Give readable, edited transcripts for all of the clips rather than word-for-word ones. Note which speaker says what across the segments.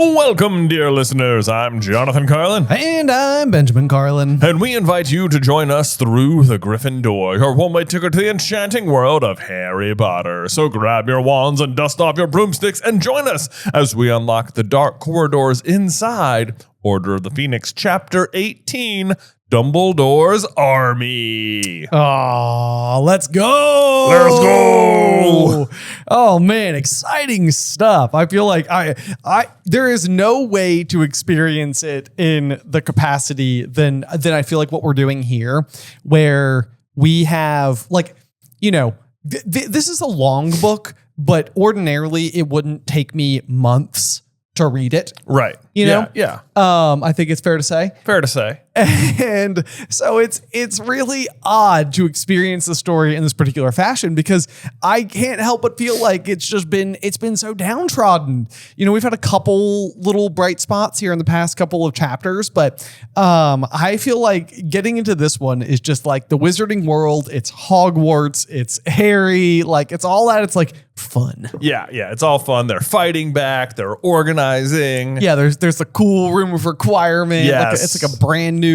Speaker 1: Welcome, dear listeners. I'm Jonathan Carlin.
Speaker 2: And I'm Benjamin Carlin.
Speaker 1: And we invite you to join us through the Griffin door, your one-way ticket to the enchanting world of Harry Potter. So grab your wands and dust off your broomsticks and join us as we unlock the dark corridors inside Order of the Phoenix, Chapter 18, Dumbledore's Army.
Speaker 2: Oh, let's go.
Speaker 1: Let's go.
Speaker 2: Oh man, exciting stuff. I feel like there is no way to experience it in the capacity than I feel like what we're doing here, where we have this is a long book, but ordinarily it wouldn't take me months to read it.
Speaker 1: Right.
Speaker 2: You know?
Speaker 1: Yeah.
Speaker 2: I think it's fair to say.
Speaker 1: Fair to say.
Speaker 2: And so it's really odd to experience the story in this particular fashion because I can't help but feel like it's been so downtrodden. You know, we've had a couple little bright spots here in the past couple of chapters, but I feel like getting into this one is just like the wizarding world. It's Hogwarts. It's Harry. Like it's all that. It's like fun.
Speaker 1: Yeah. It's all fun. They're fighting back. They're organizing.
Speaker 2: Yeah. There's the cool room of requirement.
Speaker 1: Yes.
Speaker 2: It's like a brand new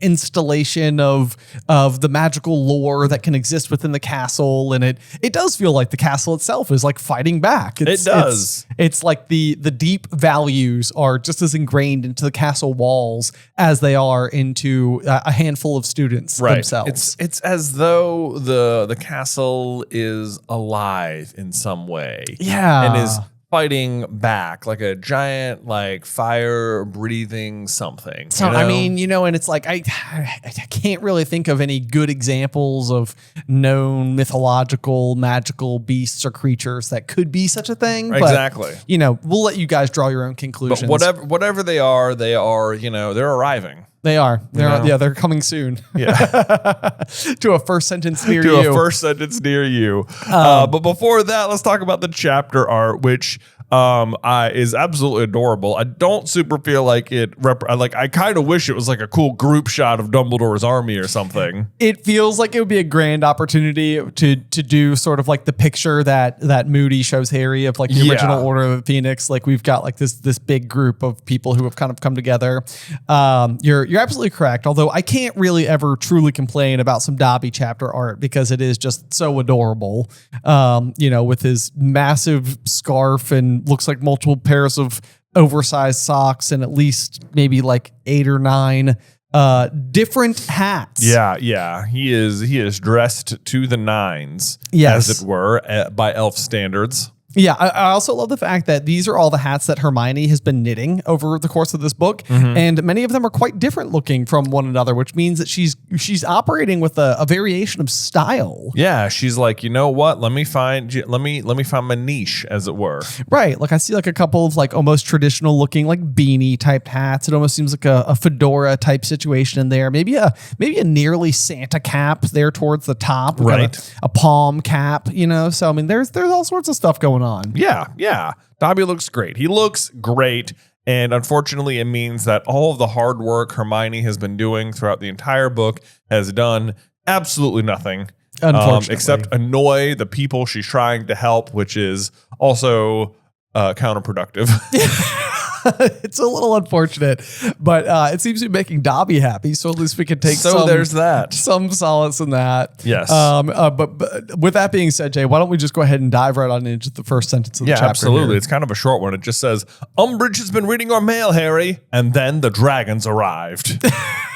Speaker 2: installation of the magical lore that can exist within the castle, and it does feel like the castle itself is like fighting back.
Speaker 1: It does.
Speaker 2: It's like the deep values are just as ingrained into the castle walls as they are into a handful of students themselves.
Speaker 1: It's as though the castle is alive in some way.
Speaker 2: Yeah.
Speaker 1: And is fighting back like a giant, like fire breathing something.
Speaker 2: So, I mean, and it's like, I can't really think of any good examples of known mythological, magical beasts or creatures that could be such a thing.
Speaker 1: Exactly.
Speaker 2: But, we'll let you guys draw your own conclusions.
Speaker 1: But whatever they are, they're arriving.
Speaker 2: They are. They're coming soon.
Speaker 1: Yeah.
Speaker 2: To a first sentence near you.
Speaker 1: To a first sentence near you. But before that, let's talk about the chapter art, which is absolutely adorable. I don't super feel like it. I kind of wish it was like a cool group shot of Dumbledore's army or something.
Speaker 2: It feels like it would be a grand opportunity to do sort of like the picture that Moody shows Harry of like the original Order of the Phoenix. Like we've got like this big group of people who have kind of come together. You're absolutely correct. Although I can't really ever truly complain about some Dobby chapter art because it is just so adorable. With his massive scarf and looks like multiple pairs of oversized socks and at least maybe like 8 or 9 different hats.
Speaker 1: Yeah. He is dressed to the nines,
Speaker 2: yes,
Speaker 1: as it were, by elf standards.
Speaker 2: Yeah, I also love the fact that these are all the hats that Hermione has been knitting over the course of this book, and many of them are quite different looking from one another, which means that she's operating with a variation of style.
Speaker 1: Yeah, she's like, you know what? Let me find my niche, as it were.
Speaker 2: Right, like I see like a couple of like almost traditional looking like beanie type hats. It almost seems like a fedora type situation in there. Maybe a nearly Santa cap there towards the top.
Speaker 1: Right,
Speaker 2: a palm cap. So I mean, there's all sorts of stuff going on.
Speaker 1: Yeah. Dobby looks great. He looks great. And unfortunately, it means that all of the hard work Hermione has been doing throughout the entire book has done absolutely nothing.
Speaker 2: Unfortunately.
Speaker 1: Except annoy the people she's trying to help, which is also counterproductive.
Speaker 2: It's a little unfortunate, but it seems to be making Dobby happy. So at least we can take
Speaker 1: there's that.
Speaker 2: Some solace in that.
Speaker 1: Yes.
Speaker 2: But with that being said, Jay, why don't we just go ahead and dive right on into the first sentence of the chapter?
Speaker 1: Yeah, absolutely.
Speaker 2: Here.
Speaker 1: It's kind of a short one. It just says, Umbridge has been reading our mail, Harry. And then the dragons arrived.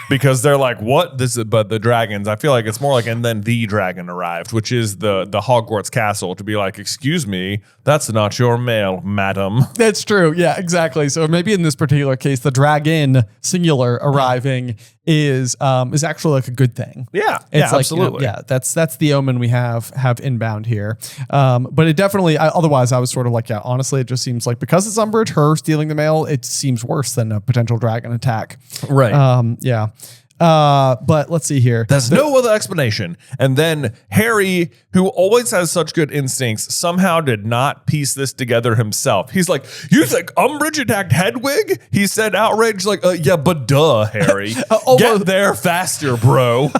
Speaker 1: Because they're like, what? But the dragons, I feel like it's more like, and then the dragon arrived, which is the Hogwarts castle, to be like, excuse me, that's not your mail, madam.
Speaker 2: That's true. Yeah, exactly. So maybe in this particular case, the dragon singular arriving is actually like a good thing.
Speaker 1: Yeah,
Speaker 2: it's like,
Speaker 1: absolutely.
Speaker 2: That's the omen we have inbound here. But it definitely, otherwise I was sort of like, yeah, honestly, it just seems like because it's Umbridge, her stealing the mail, it seems worse than a potential dragon attack.
Speaker 1: Right.
Speaker 2: Yeah. But let's see here.
Speaker 1: There's no other explanation. And then Harry, who always has such good instincts, somehow did not piece this together himself. He's like, you think Umbridge attacked Hedwig? He said outraged, like, yeah, but duh, Harry. Get there faster, bro.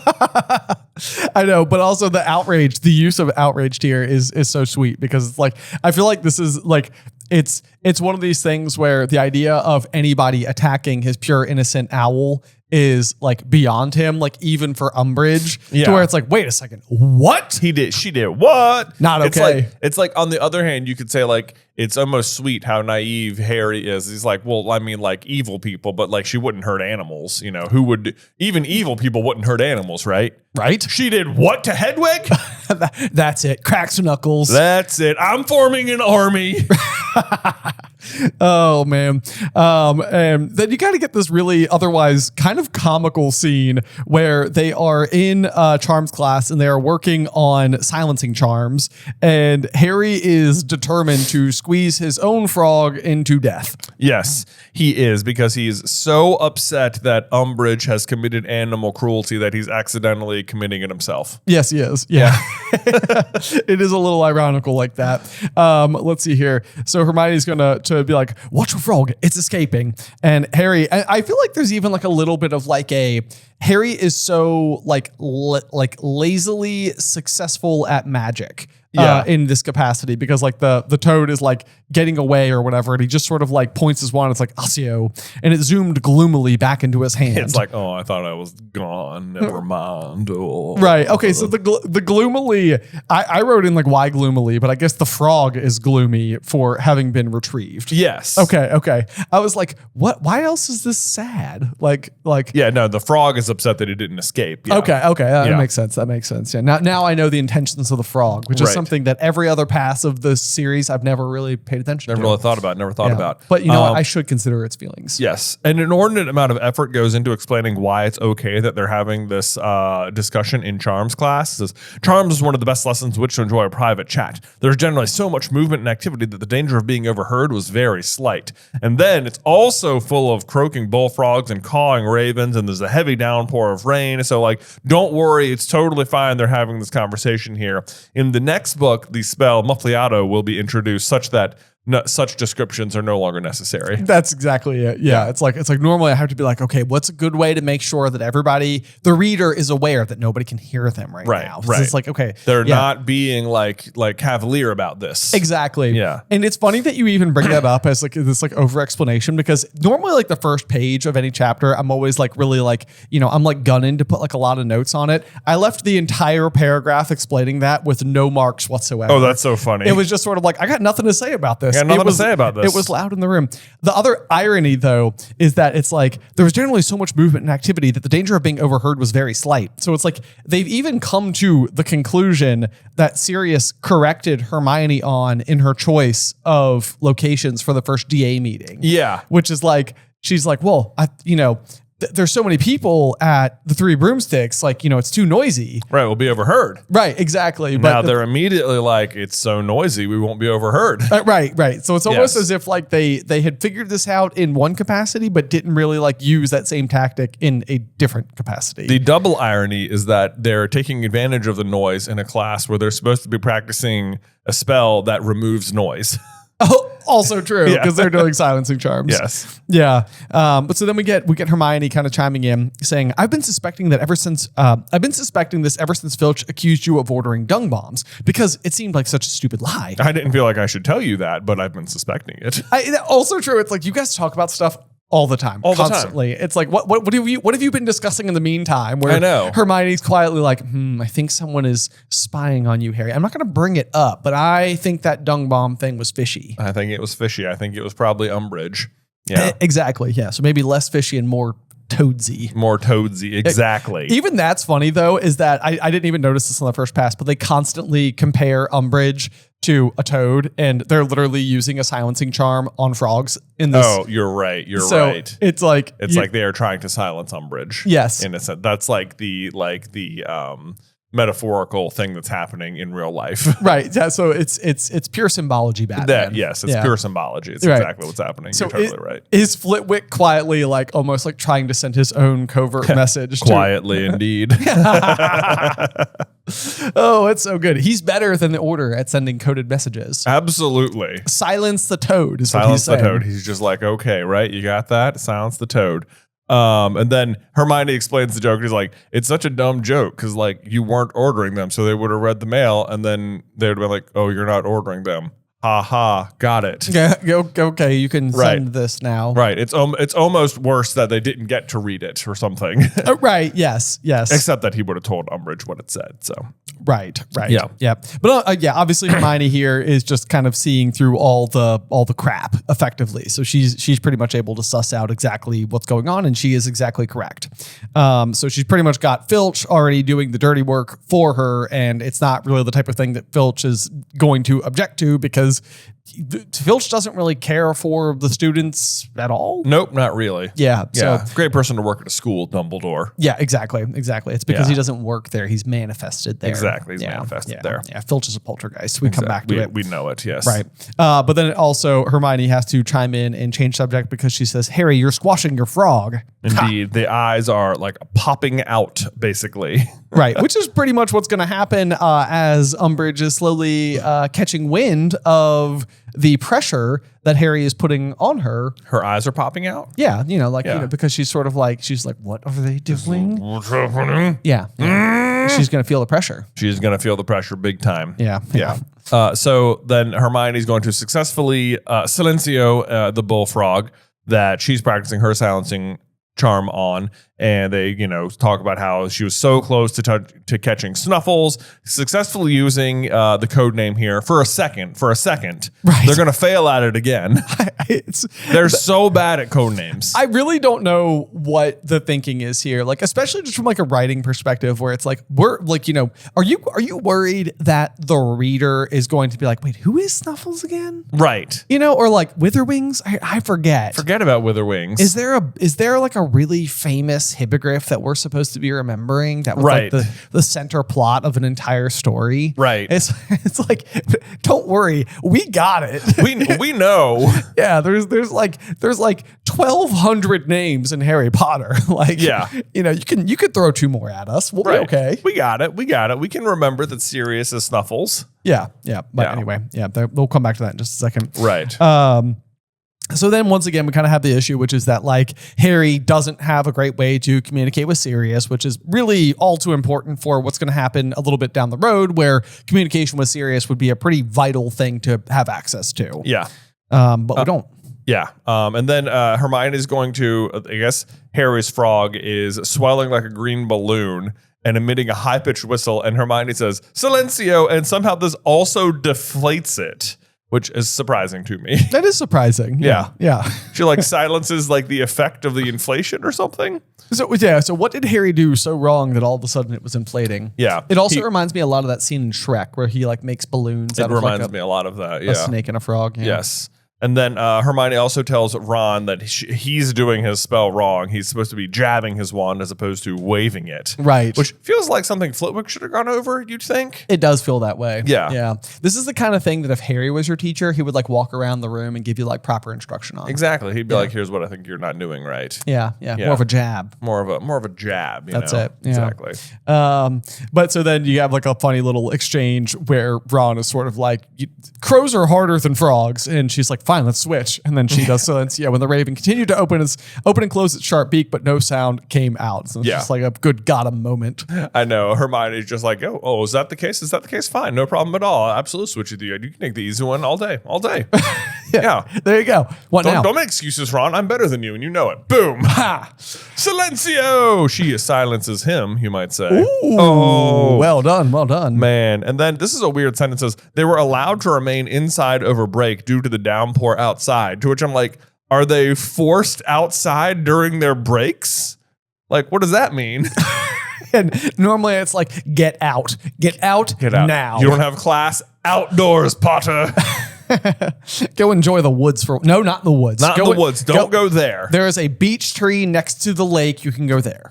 Speaker 2: I know, but also the use of outraged here is so sweet because it's like, I feel like this is like, it's one of these things where the idea of anybody attacking his pure innocent owl is like beyond him, like even for Umbridge, to where it's like, wait a second, what?
Speaker 1: She did what?
Speaker 2: Not okay.
Speaker 1: It's like on the other hand, you could say like it's almost sweet how naive Harry is. He's like, well, I mean, like evil people, but like she wouldn't hurt animals. You know, who would even evil people wouldn't hurt animals, right?
Speaker 2: Right.
Speaker 1: She did what to Hedwig?
Speaker 2: That's it. Cracks knuckles.
Speaker 1: That's it. I'm forming an army.
Speaker 2: Oh man. And then you got to get this really otherwise kind of comical scene where they are in charms class and they are working on silencing charms, and Harry is determined to squeeze his own frog into death.
Speaker 1: Yes, he is, because he's so upset that Umbridge has committed animal cruelty that he's accidentally committing it himself.
Speaker 2: Yes, he is. Yeah. It is a little ironical like that. Let's see here. So Hermione's going to be like, watch your frog, it's escaping. And Harry, I feel like there's even like a little bit of like Harry is so like lazily successful at magic. In this capacity, because like the toad is like getting away or whatever, and he just sort of like points his wand. It's like Accio, and it zoomed gloomily back into his hand.
Speaker 1: It's like, oh, I thought I was gone. Never mind. Oh.
Speaker 2: Right. Okay. So the gloomily, I wrote in like why gloomily, but I guess the frog is gloomy for having been retrieved.
Speaker 1: Yes.
Speaker 2: Okay. I was like, what? Why else is this sad? Like.
Speaker 1: Yeah. No, the frog is upset that he didn't escape. Yeah.
Speaker 2: Okay. That makes sense. That makes sense. Yeah. Now I know the intentions of the frog, which is something that every other pass of the series I've never really paid attention to.
Speaker 1: Never thought about.
Speaker 2: But you know what? I should consider its feelings.
Speaker 1: Yes. An inordinate amount of effort goes into explaining why it's okay that they're having this discussion in Charms class. It says, Charms is one of the best lessons in which to enjoy a private chat. There's generally so much movement and activity that the danger of being overheard was very slight. And then it's also full of croaking bullfrogs and cawing ravens, and there's a heavy downpour of rain. So like, don't worry, it's totally fine. They're having this conversation here. In the next book, the spell Muffliato will be introduced such that such descriptions are no longer necessary.
Speaker 2: That's exactly it. Yeah. It's like normally I have to be like, okay, what's a good way to make sure that everybody, the reader, is aware that nobody can hear them right now.
Speaker 1: Right.
Speaker 2: It's like, okay,
Speaker 1: they're not being like cavalier about this.
Speaker 2: Exactly.
Speaker 1: Yeah.
Speaker 2: And it's funny that you even bring that up as like this like over explanation, because normally like the first page of any chapter, I'm always like really like, I'm like gunning to put like a lot of notes on it. I left the entire paragraph explaining that with no marks whatsoever.
Speaker 1: Oh, that's so funny.
Speaker 2: It was just sort of like, I got nothing to say about this.
Speaker 1: I got nothing to say about this.
Speaker 2: It was loud in the room. The other irony, though, is that it's like there was generally so much movement and activity that the danger of being overheard was very slight. So it's like they've even come to the conclusion that Sirius corrected Hermione on in her choice of locations for the first DA meeting.
Speaker 1: Yeah.
Speaker 2: Which is like, she's like, well, there's so many people at the Three Broomsticks, like, it's too noisy.
Speaker 1: Right, we'll be overheard.
Speaker 2: Right, exactly.
Speaker 1: Now they're immediately like, it's so noisy, we won't be overheard.
Speaker 2: Right. So it's almost as if like they had figured this out in one capacity, but didn't really like use that same tactic in a different capacity.
Speaker 1: The double irony is that they're taking advantage of the noise in a class where they're supposed to be practicing a spell that removes noise.
Speaker 2: Oh, also true, because they're doing silencing charms.
Speaker 1: Yes.
Speaker 2: Yeah. But so then we get Hermione kind of chiming in, saying, I've been suspecting this ever since Filch accused you of ordering dung bombs, because it seemed like such a stupid lie.
Speaker 1: I didn't feel like I should tell you that, but I've been suspecting it.
Speaker 2: Also true. It's like you guys talk about stuff all the time, constantly. It's like, what have you been discussing in the meantime? Where
Speaker 1: I know
Speaker 2: Hermione's quietly like, I think someone is spying on you, Harry. I'm not going to bring it up, but I think that dung bomb thing was fishy.
Speaker 1: I think it was fishy. I think it was probably Umbridge. Yeah,
Speaker 2: exactly. Yeah, so maybe less fishy and more toadsy.
Speaker 1: More toadsy, exactly.
Speaker 2: Even that's funny though, is that I didn't even notice this on the first pass, but they constantly compare Umbridge to a toad, and they're literally using a silencing charm on frogs in this.
Speaker 1: Oh, you're right. You're right.
Speaker 2: It's like
Speaker 1: they are trying to silence Umbridge.
Speaker 2: Yes.
Speaker 1: In a sense. That's like the metaphorical thing that's happening in real life.
Speaker 2: Right. Yeah, so it's pure symbology, Batman.
Speaker 1: It's pure symbology. It's exactly what's happening.
Speaker 2: So
Speaker 1: you're totally right.
Speaker 2: Is Flitwick quietly like almost like trying to send his own covert message?
Speaker 1: Quietly indeed.
Speaker 2: Oh, it's so good. He's better than the Order at sending coded messages.
Speaker 1: Absolutely.
Speaker 2: Silence the toad is
Speaker 1: Silence
Speaker 2: what he's saying.
Speaker 1: the toad. He's just like, okay, right? You got that? Silence the toad. And then Hermione explains the joke. He's like, it's such a dumb joke because like you weren't ordering them, so they would have read the mail, and then they would have been like, oh, you're not ordering them. Ha, got it.
Speaker 2: Yeah, okay, you can send this now.
Speaker 1: Right. It's almost worse that they didn't get to read it or something.
Speaker 2: Right. Yes.
Speaker 1: Except that he would have told Umbridge what it said. So.
Speaker 2: Right.
Speaker 1: Yeah.
Speaker 2: But obviously Hermione here is just kind of seeing through all the crap effectively. So she's pretty much able to suss out exactly what's going on, and she is exactly correct. So she's pretty much got Filch already doing the dirty work for her, and it's not really the type of thing that Filch is going to object to, because Filch doesn't really care for the students at all.
Speaker 1: Nope, not really.
Speaker 2: Yeah. So
Speaker 1: great person to work at a school, Dumbledore.
Speaker 2: Yeah, exactly. It's because he doesn't work there. He's manifested there.
Speaker 1: Exactly. He's manifested there.
Speaker 2: Yeah. Filch is a poltergeist. We come back to it.
Speaker 1: We know it. Yes.
Speaker 2: Right. But then also Hermione has to chime in and change subject because she says, Harry, you're squashing your frog.
Speaker 1: Indeed. The eyes are like popping out, basically.
Speaker 2: Right. Which is pretty much what's going to happen as Umbridge is slowly catching wind of the pressure that Harry is putting on her.
Speaker 1: Her eyes are popping out?
Speaker 2: Yeah. Because she's sort of like, what are they doing?
Speaker 1: What's happening?
Speaker 2: Yeah. She's going to feel the pressure.
Speaker 1: She's going to feel the pressure big time.
Speaker 2: Yeah.
Speaker 1: So then Hermione's going to successfully silencio the bullfrog that she's practicing her silencing charm on, and they talk about how she was so close to catching Snuffles, successfully using the code name here for a second.
Speaker 2: Right.
Speaker 1: They're gonna fail at it again. They're so bad at code names.
Speaker 2: I really don't know what the thinking is here, like especially just from like a writing perspective, where it's like we're like, are you worried that the reader is going to be like, wait, who is Snuffles again?
Speaker 1: Right.
Speaker 2: Or like Witherwings? I forget.
Speaker 1: Forget about Witherwings.
Speaker 2: Is there like a really famous hippogriff that we're supposed to be remembering that was like the center plot of an entire story?
Speaker 1: Right.
Speaker 2: It's like, don't worry, we got it.
Speaker 1: We know.
Speaker 2: Yeah, there's like 1,200 names in Harry Potter. Like, you could throw 2 more at us. We'll be okay.
Speaker 1: We got it. We can remember that Sirius is Snuffles.
Speaker 2: Yeah. But anyway, we'll come back to that in just a second.
Speaker 1: Right.
Speaker 2: So then once again, we kind of have the issue, which is that like Harry doesn't have a great way to communicate with Sirius, which is really all too important for what's going to happen a little bit down the road, where communication with Sirius would be a pretty vital thing to have access to.
Speaker 1: Yeah.
Speaker 2: But we don't.
Speaker 1: Yeah. And then Hermione is going to, I guess Harry's frog is swelling like a green balloon and emitting a high-pitched whistle, and Hermione says, Silencio, and somehow this also deflates it, which is surprising to me.
Speaker 2: That is surprising. Yeah.
Speaker 1: She like silences like the effect of the inflation or something.
Speaker 2: So what did Harry do so wrong that all of a sudden it was inflating?
Speaker 1: Yeah.
Speaker 2: It also reminds me a lot of that scene in Shrek where he like makes balloons out of like
Speaker 1: reminds me a lot of that. Yeah.
Speaker 2: A snake and a frog. Yeah.
Speaker 1: Yes. And then Hermione also tells Ron that he's doing his spell wrong. He's supposed to be jabbing his wand as opposed to waving it.
Speaker 2: Right.
Speaker 1: Which feels like something Flitwick should have gone over, you'd think.
Speaker 2: It does feel that way.
Speaker 1: Yeah.
Speaker 2: Yeah. This is the kind of thing that if Harry was your teacher, he would like walk around the room and give you like proper instruction on.
Speaker 1: Exactly. He'd be like, here's what I think you're not doing right.
Speaker 2: Yeah. More of a jab.
Speaker 1: More of a jab.
Speaker 2: That's it. Yeah.
Speaker 1: Exactly.
Speaker 2: But so then you have like a funny little exchange where Ron is sort of like, crows are harder than frogs. And she's like, fine, let's switch. And then she does Silencio when the raven continued to open and close its sharp beak, but no sound came out. So it's just like a good got him moment.
Speaker 1: I know. Hermione's just like, oh, is that the case? Is that the case? Fine. No problem at all. Absolute switch with you. You can take the easy one all day. Yeah.
Speaker 2: There you go. What now?
Speaker 1: Don't make excuses, Ron. I'm better than you, and you know it. Boom. Ha. Silencio. She silences him, you might say.
Speaker 2: Ooh. Oh. Well done.
Speaker 1: Man. And then this is a weird sentence. It says, they were allowed to remain inside over break due to the downpour outside. To which I'm like, are they forced outside during their breaks? Like, what does that mean?
Speaker 2: And normally it's like, get out now.
Speaker 1: You don't have class outdoors, Potter.
Speaker 2: Go enjoy the woods no, not the woods.
Speaker 1: Not the woods. Don't go there.
Speaker 2: There is a beech tree next to the lake. You can go there.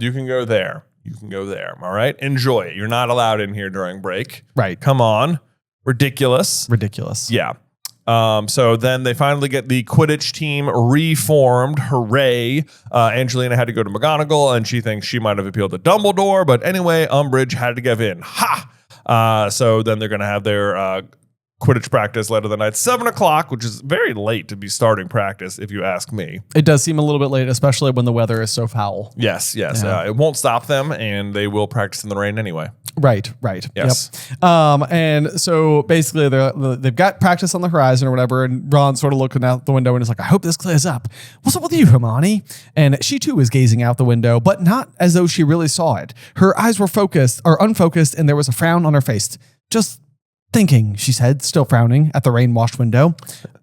Speaker 1: All right. Enjoy it. You're not allowed in here during break.
Speaker 2: Right.
Speaker 1: Come on. Ridiculous. Yeah. So then they finally get the Quidditch team reformed. Hooray. Angelina had to go to McGonagall, and she thinks she might have appealed to Dumbledore. But anyway, Umbridge had to give in. Ha! So then they're going to have their Quidditch practice later that night, 7 o'clock, which is very late to be starting practice, if you ask me.
Speaker 2: It does seem a little bit late, especially when the weather is so foul.
Speaker 1: Yes.
Speaker 2: Yeah.
Speaker 1: It won't stop them, and they will practice in the rain anyway.
Speaker 2: Right.
Speaker 1: Yes.
Speaker 2: Yep. And so basically they've got practice on the horizon or whatever, and Ron's sort of looking out the window and is like, I hope this clears up. What's up with you, Hermione? And she too is gazing out the window, but not as though she really saw it. Her eyes were unfocused, and there was a frown on her face. Just thinking, she said, still frowning at the rain-washed window.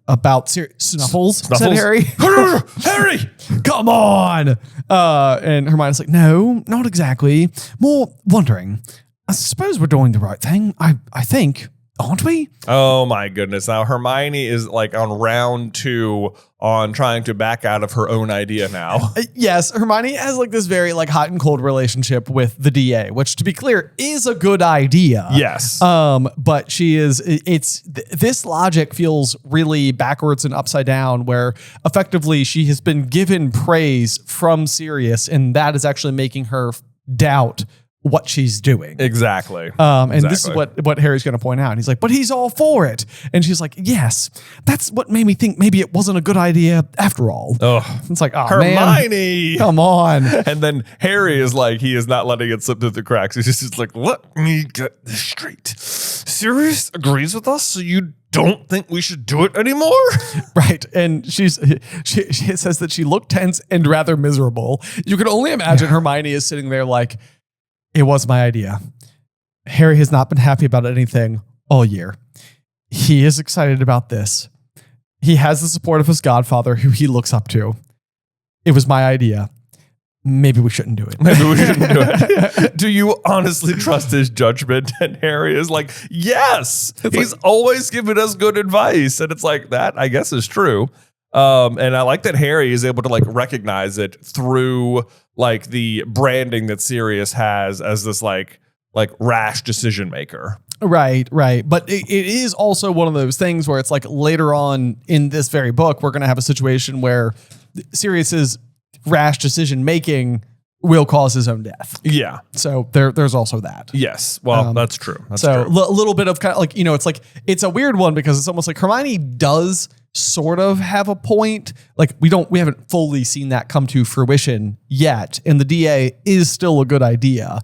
Speaker 2: About Snuffles, said Harry.
Speaker 1: Harry!
Speaker 2: Come on! And Hermione's like, no, not exactly. More wondering. I suppose we're doing the right thing. I think, aren't we?
Speaker 1: Oh my goodness. Now Hermione is like on round 2 on trying to back out of her own idea now.
Speaker 2: Yes, Hermione has like this very like hot and cold relationship with the DA, which to be clear is a good idea.
Speaker 1: Yes.
Speaker 2: But this logic feels really backwards and upside down, where effectively she has been given praise from Sirius, and that is actually making her doubt what she's doing.
Speaker 1: Exactly.
Speaker 2: And this is what Harry's going to point out. He's like, but he's all for it. And she's like, yes, that's what made me think maybe it wasn't a good idea after all.
Speaker 1: Ugh.
Speaker 2: It's like, oh,
Speaker 1: Hermione,
Speaker 2: man, come on.
Speaker 1: And then Harry is like, he is not letting it slip through the cracks. He's just like, let me get this straight. Sirius agrees with us, so you don't think we should do it anymore?
Speaker 2: Right. And she says that she looked tense and rather miserable. You can only imagine Hermione is sitting there like, it was my idea. Harry has not been happy about anything all year. He is excited about this. He has the support of his godfather, who he looks up to. It was my idea. Maybe we shouldn't do it.
Speaker 1: Maybe we shouldn't do it. Do you honestly trust his judgment? And Harry is like, yes. He's always given us good advice. And it's like, that, I guess, is true. And I like that Harry is able to like recognize it through like the branding that Sirius has as this like rash decision maker.
Speaker 2: Right. But it is also one of those things where it's like later on in this very book, we're going to have a situation where Sirius's rash decision making will cause his own death.
Speaker 1: Yeah.
Speaker 2: So there's also that.
Speaker 1: Yes. Well, that's true. That's
Speaker 2: so
Speaker 1: true.
Speaker 2: A little bit of kind of like, it's a weird one because it's almost like Hermione does sort of have a point. Like we haven't fully seen that come to fruition yet. And the DA is still a good idea.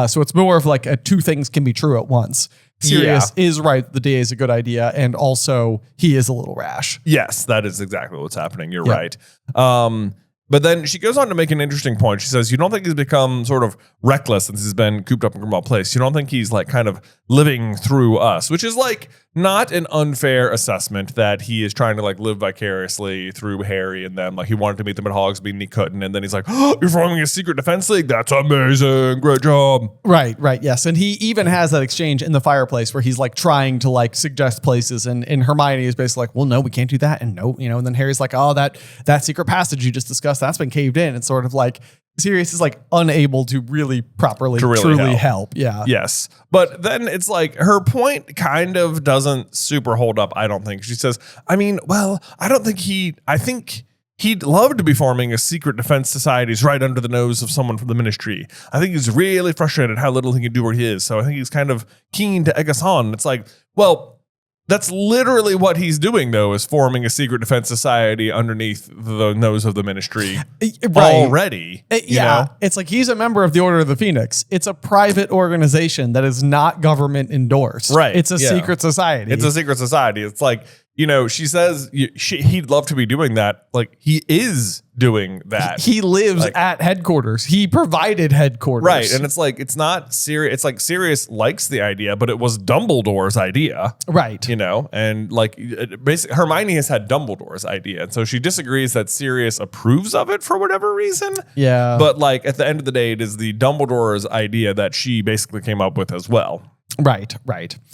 Speaker 2: So it's more of like two things can be true at once. Sirius is right. The DA is a good idea. And also he is a little rash.
Speaker 1: Yes, that is exactly what's happening. You're right. But then she goes on to make an interesting point. She says, you don't think he's become sort of reckless since he's been cooped up in Grimmauld Place. You don't think he's like kind of living through us, which is like not an unfair assessment that he is trying to like live vicariously through Harry and them. Like he wanted to meet them at Hogsmeade and he couldn't. And then he's like, oh, you're forming a secret defense league? That's amazing. Great job. Right.
Speaker 2: Yes. And he even has that exchange in the fireplace where he's like trying to like suggest places. And Hermione is basically like, well, no, we can't do that. And no, and then Harry's like, oh, that secret passage you just discussed, that's been caved in. It's sort of like Sirius is like unable to really properly truly help. Yeah.
Speaker 1: Yes. But then it's like her point kind of doesn't super hold up, I don't think. She says, I think he'd love to be forming a secret defense societies right under the nose of someone from the ministry. I think he's really frustrated how little he can do where he is. So I think he's kind of keen to egg us on. It's like, well, that's literally what he's doing, though, is forming a secret defense society underneath the nose of the ministry already. You know?
Speaker 2: It's like he's a member of the Order of the Phoenix. It's a private organization that is not government endorsed.
Speaker 1: Right.
Speaker 2: It's a secret society.
Speaker 1: It's a secret society. It's like, she says he'd love to be doing that. Like, he is doing that.
Speaker 2: He lives at headquarters. He provided headquarters.
Speaker 1: Right. And it's like, it's not Sirius. It's like Sirius likes the idea, but it was Dumbledore's idea.
Speaker 2: Right.
Speaker 1: And like basically Hermione has had Dumbledore's idea. And so she disagrees that Sirius approves of it for whatever reason.
Speaker 2: Yeah.
Speaker 1: But like at the end of the day, it is the Dumbledore's idea that she basically came up with as well.
Speaker 2: Right.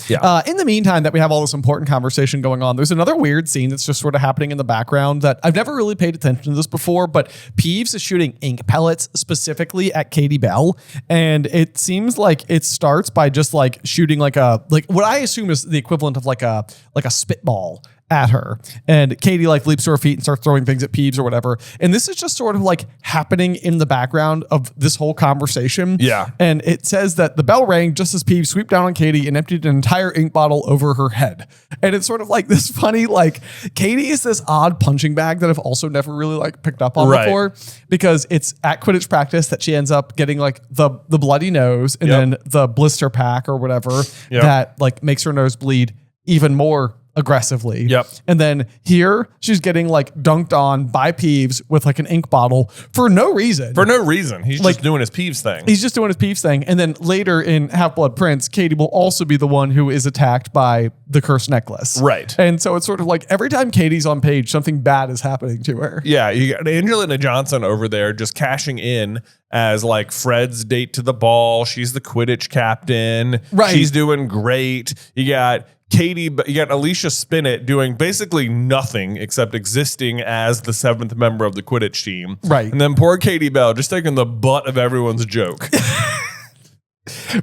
Speaker 1: Yeah.
Speaker 2: In the meantime that we have all this important conversation going on, there's another weird scene that's just sort of happening in the background that I've never really paid attention to this before, but Peeves is shooting ink pellets specifically at Katie Bell. And it seems like it starts by just like shooting like what I assume is the equivalent of like a spitball at her. And Katie like leaps to her feet and starts throwing things at Peeves or whatever. And this is just sort of like happening in the background of this whole conversation.
Speaker 1: Yeah.
Speaker 2: And it says that the bell rang just as Peeves swooped down on Katie and emptied an entire ink bottle over her head. And it's sort of like this funny, like Katie is this odd punching bag that I've also never really like picked up on before, because it's at Quidditch practice that she ends up getting like the bloody nose and then the blister pack or whatever that like makes her nose bleed even more aggressively.
Speaker 1: Yep.
Speaker 2: And then here she's getting like dunked on by Peeves with like an ink bottle for no reason.
Speaker 1: For no reason. He's like, just doing his Peeves thing.
Speaker 2: He's just doing his Peeves thing. And then later in Half-Blood Prince, Katie will also be the one who is attacked by the cursed necklace.
Speaker 1: Right.
Speaker 2: And so it's sort of like every time Katie's on page, something bad is happening to her.
Speaker 1: Yeah. You got Angelina Johnson over there just cashing in as like Fred's date to the ball. She's the Quidditch captain.
Speaker 2: Right.
Speaker 1: She's doing great. You got Katie, you got Alicia Spinnet doing basically nothing except existing as the 7th member of the Quidditch team.
Speaker 2: Right.
Speaker 1: And then poor Katie Bell just taking the butt of everyone's joke.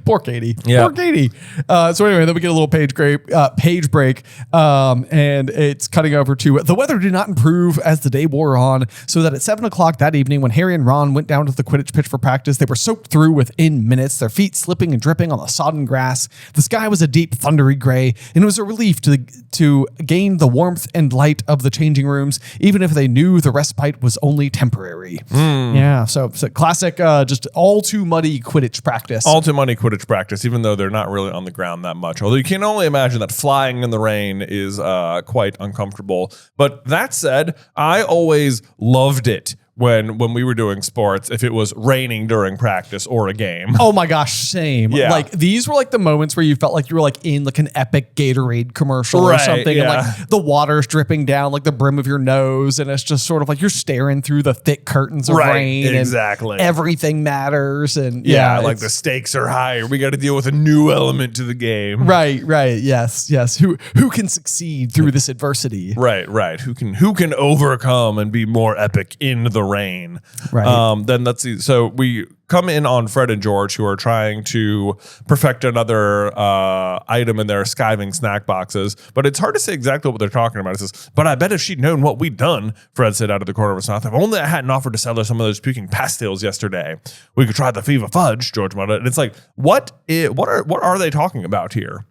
Speaker 2: Poor Katie.
Speaker 1: Yeah.
Speaker 2: Poor Katie. So anyway, then we get a little page break, and it's cutting over to the weather did not improve as the day wore on, so that at 7 o'clock that evening, when Harry and Ron went down to the Quidditch pitch for practice, they were soaked through within minutes, their feet slipping and dripping on the sodden grass. The sky was a deep, thundery gray, and it was a relief to gain the warmth and light of the changing rooms, even if they knew the respite was only temporary. Yeah, so classic, just all too muddy Quidditch practice.
Speaker 1: All too muddy Quidditch practice, even though they're not really on the ground that much. Although you can only imagine that flying in the rain is quite uncomfortable. But that said, I always loved it when we were doing sports, if it was raining during practice or a game.
Speaker 2: Oh my gosh, same.
Speaker 1: Yeah.
Speaker 2: Like these were like the moments where you felt like you were like in like an epic Gatorade commercial or something.
Speaker 1: Yeah.
Speaker 2: And like the water's dripping down like the brim of your nose. And it's just sort of like you're staring through the thick curtains of rain.
Speaker 1: Exactly.
Speaker 2: And everything matters. And
Speaker 1: like the stakes are higher. We got to deal with a new element to the game.
Speaker 2: Right. Yes. Who can succeed through this adversity?
Speaker 1: Right. Who can overcome and be more epic in the rain?
Speaker 2: Right.
Speaker 1: Then let's see. So we come in on Fred and George, who are trying to perfect another item in their skiving snack boxes, but it's hard to say exactly what they're talking about. It says, but I bet if she'd known what we'd done, Fred said out of the corner of his mouth, if only I hadn't offered to sell her some of those puking pastilles yesterday. We could try the Fever Fudge, George muttered. And it's like, what are they talking about here?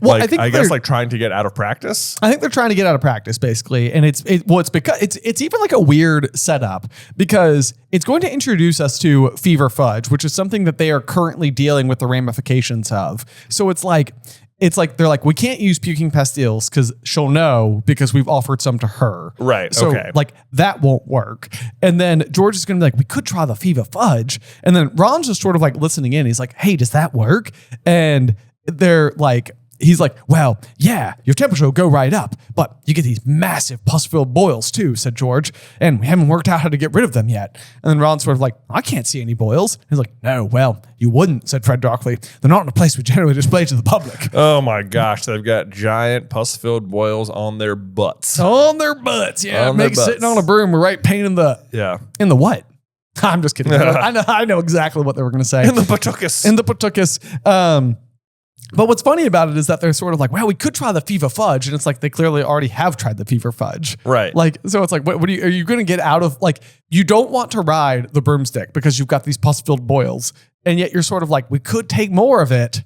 Speaker 2: Well,
Speaker 1: like, I guess like trying to get out of practice.
Speaker 2: I think they're trying to get out of practice basically. And it's because it's even like a weird setup because it's going to introduce us to Fever Fudge, which is something that they are currently dealing with the ramifications of. So it's like they're like, we can't use puking pastilles because she'll know because we've offered some to her.
Speaker 1: Right.
Speaker 2: So
Speaker 1: okay.
Speaker 2: like that won't work. And then George is going to be like, we could try the Fever Fudge. And then Ron's just sort of like listening in. He's like, hey, does that work? And they're like, he's like, well, yeah, your temperature will go right up, but you get these massive pus-filled boils too, said George, and we haven't worked out how to get rid of them yet. And then Ron's sort of like, I can't see any boils. He's like, no, well, you wouldn't, said Fred darkly. They're not in a place we generally display to the public.
Speaker 1: Oh my gosh, they've got giant pus-filled boils on their butts.
Speaker 2: On their butts, yeah. It makes sitting on a broom a right pain in the what? I'm just kidding. I know exactly what they were going to say.
Speaker 1: In the patukas.
Speaker 2: But what's funny about it is that they're sort of like, well, we could try the Fever Fudge. And it's like, they clearly already have tried the Fever Fudge.
Speaker 1: Right.
Speaker 2: Like, so it's like, what are you going to get out of, like, you don't want to ride the broomstick because you've got these pus-filled boils. And yet you're sort of like, we could take more of it.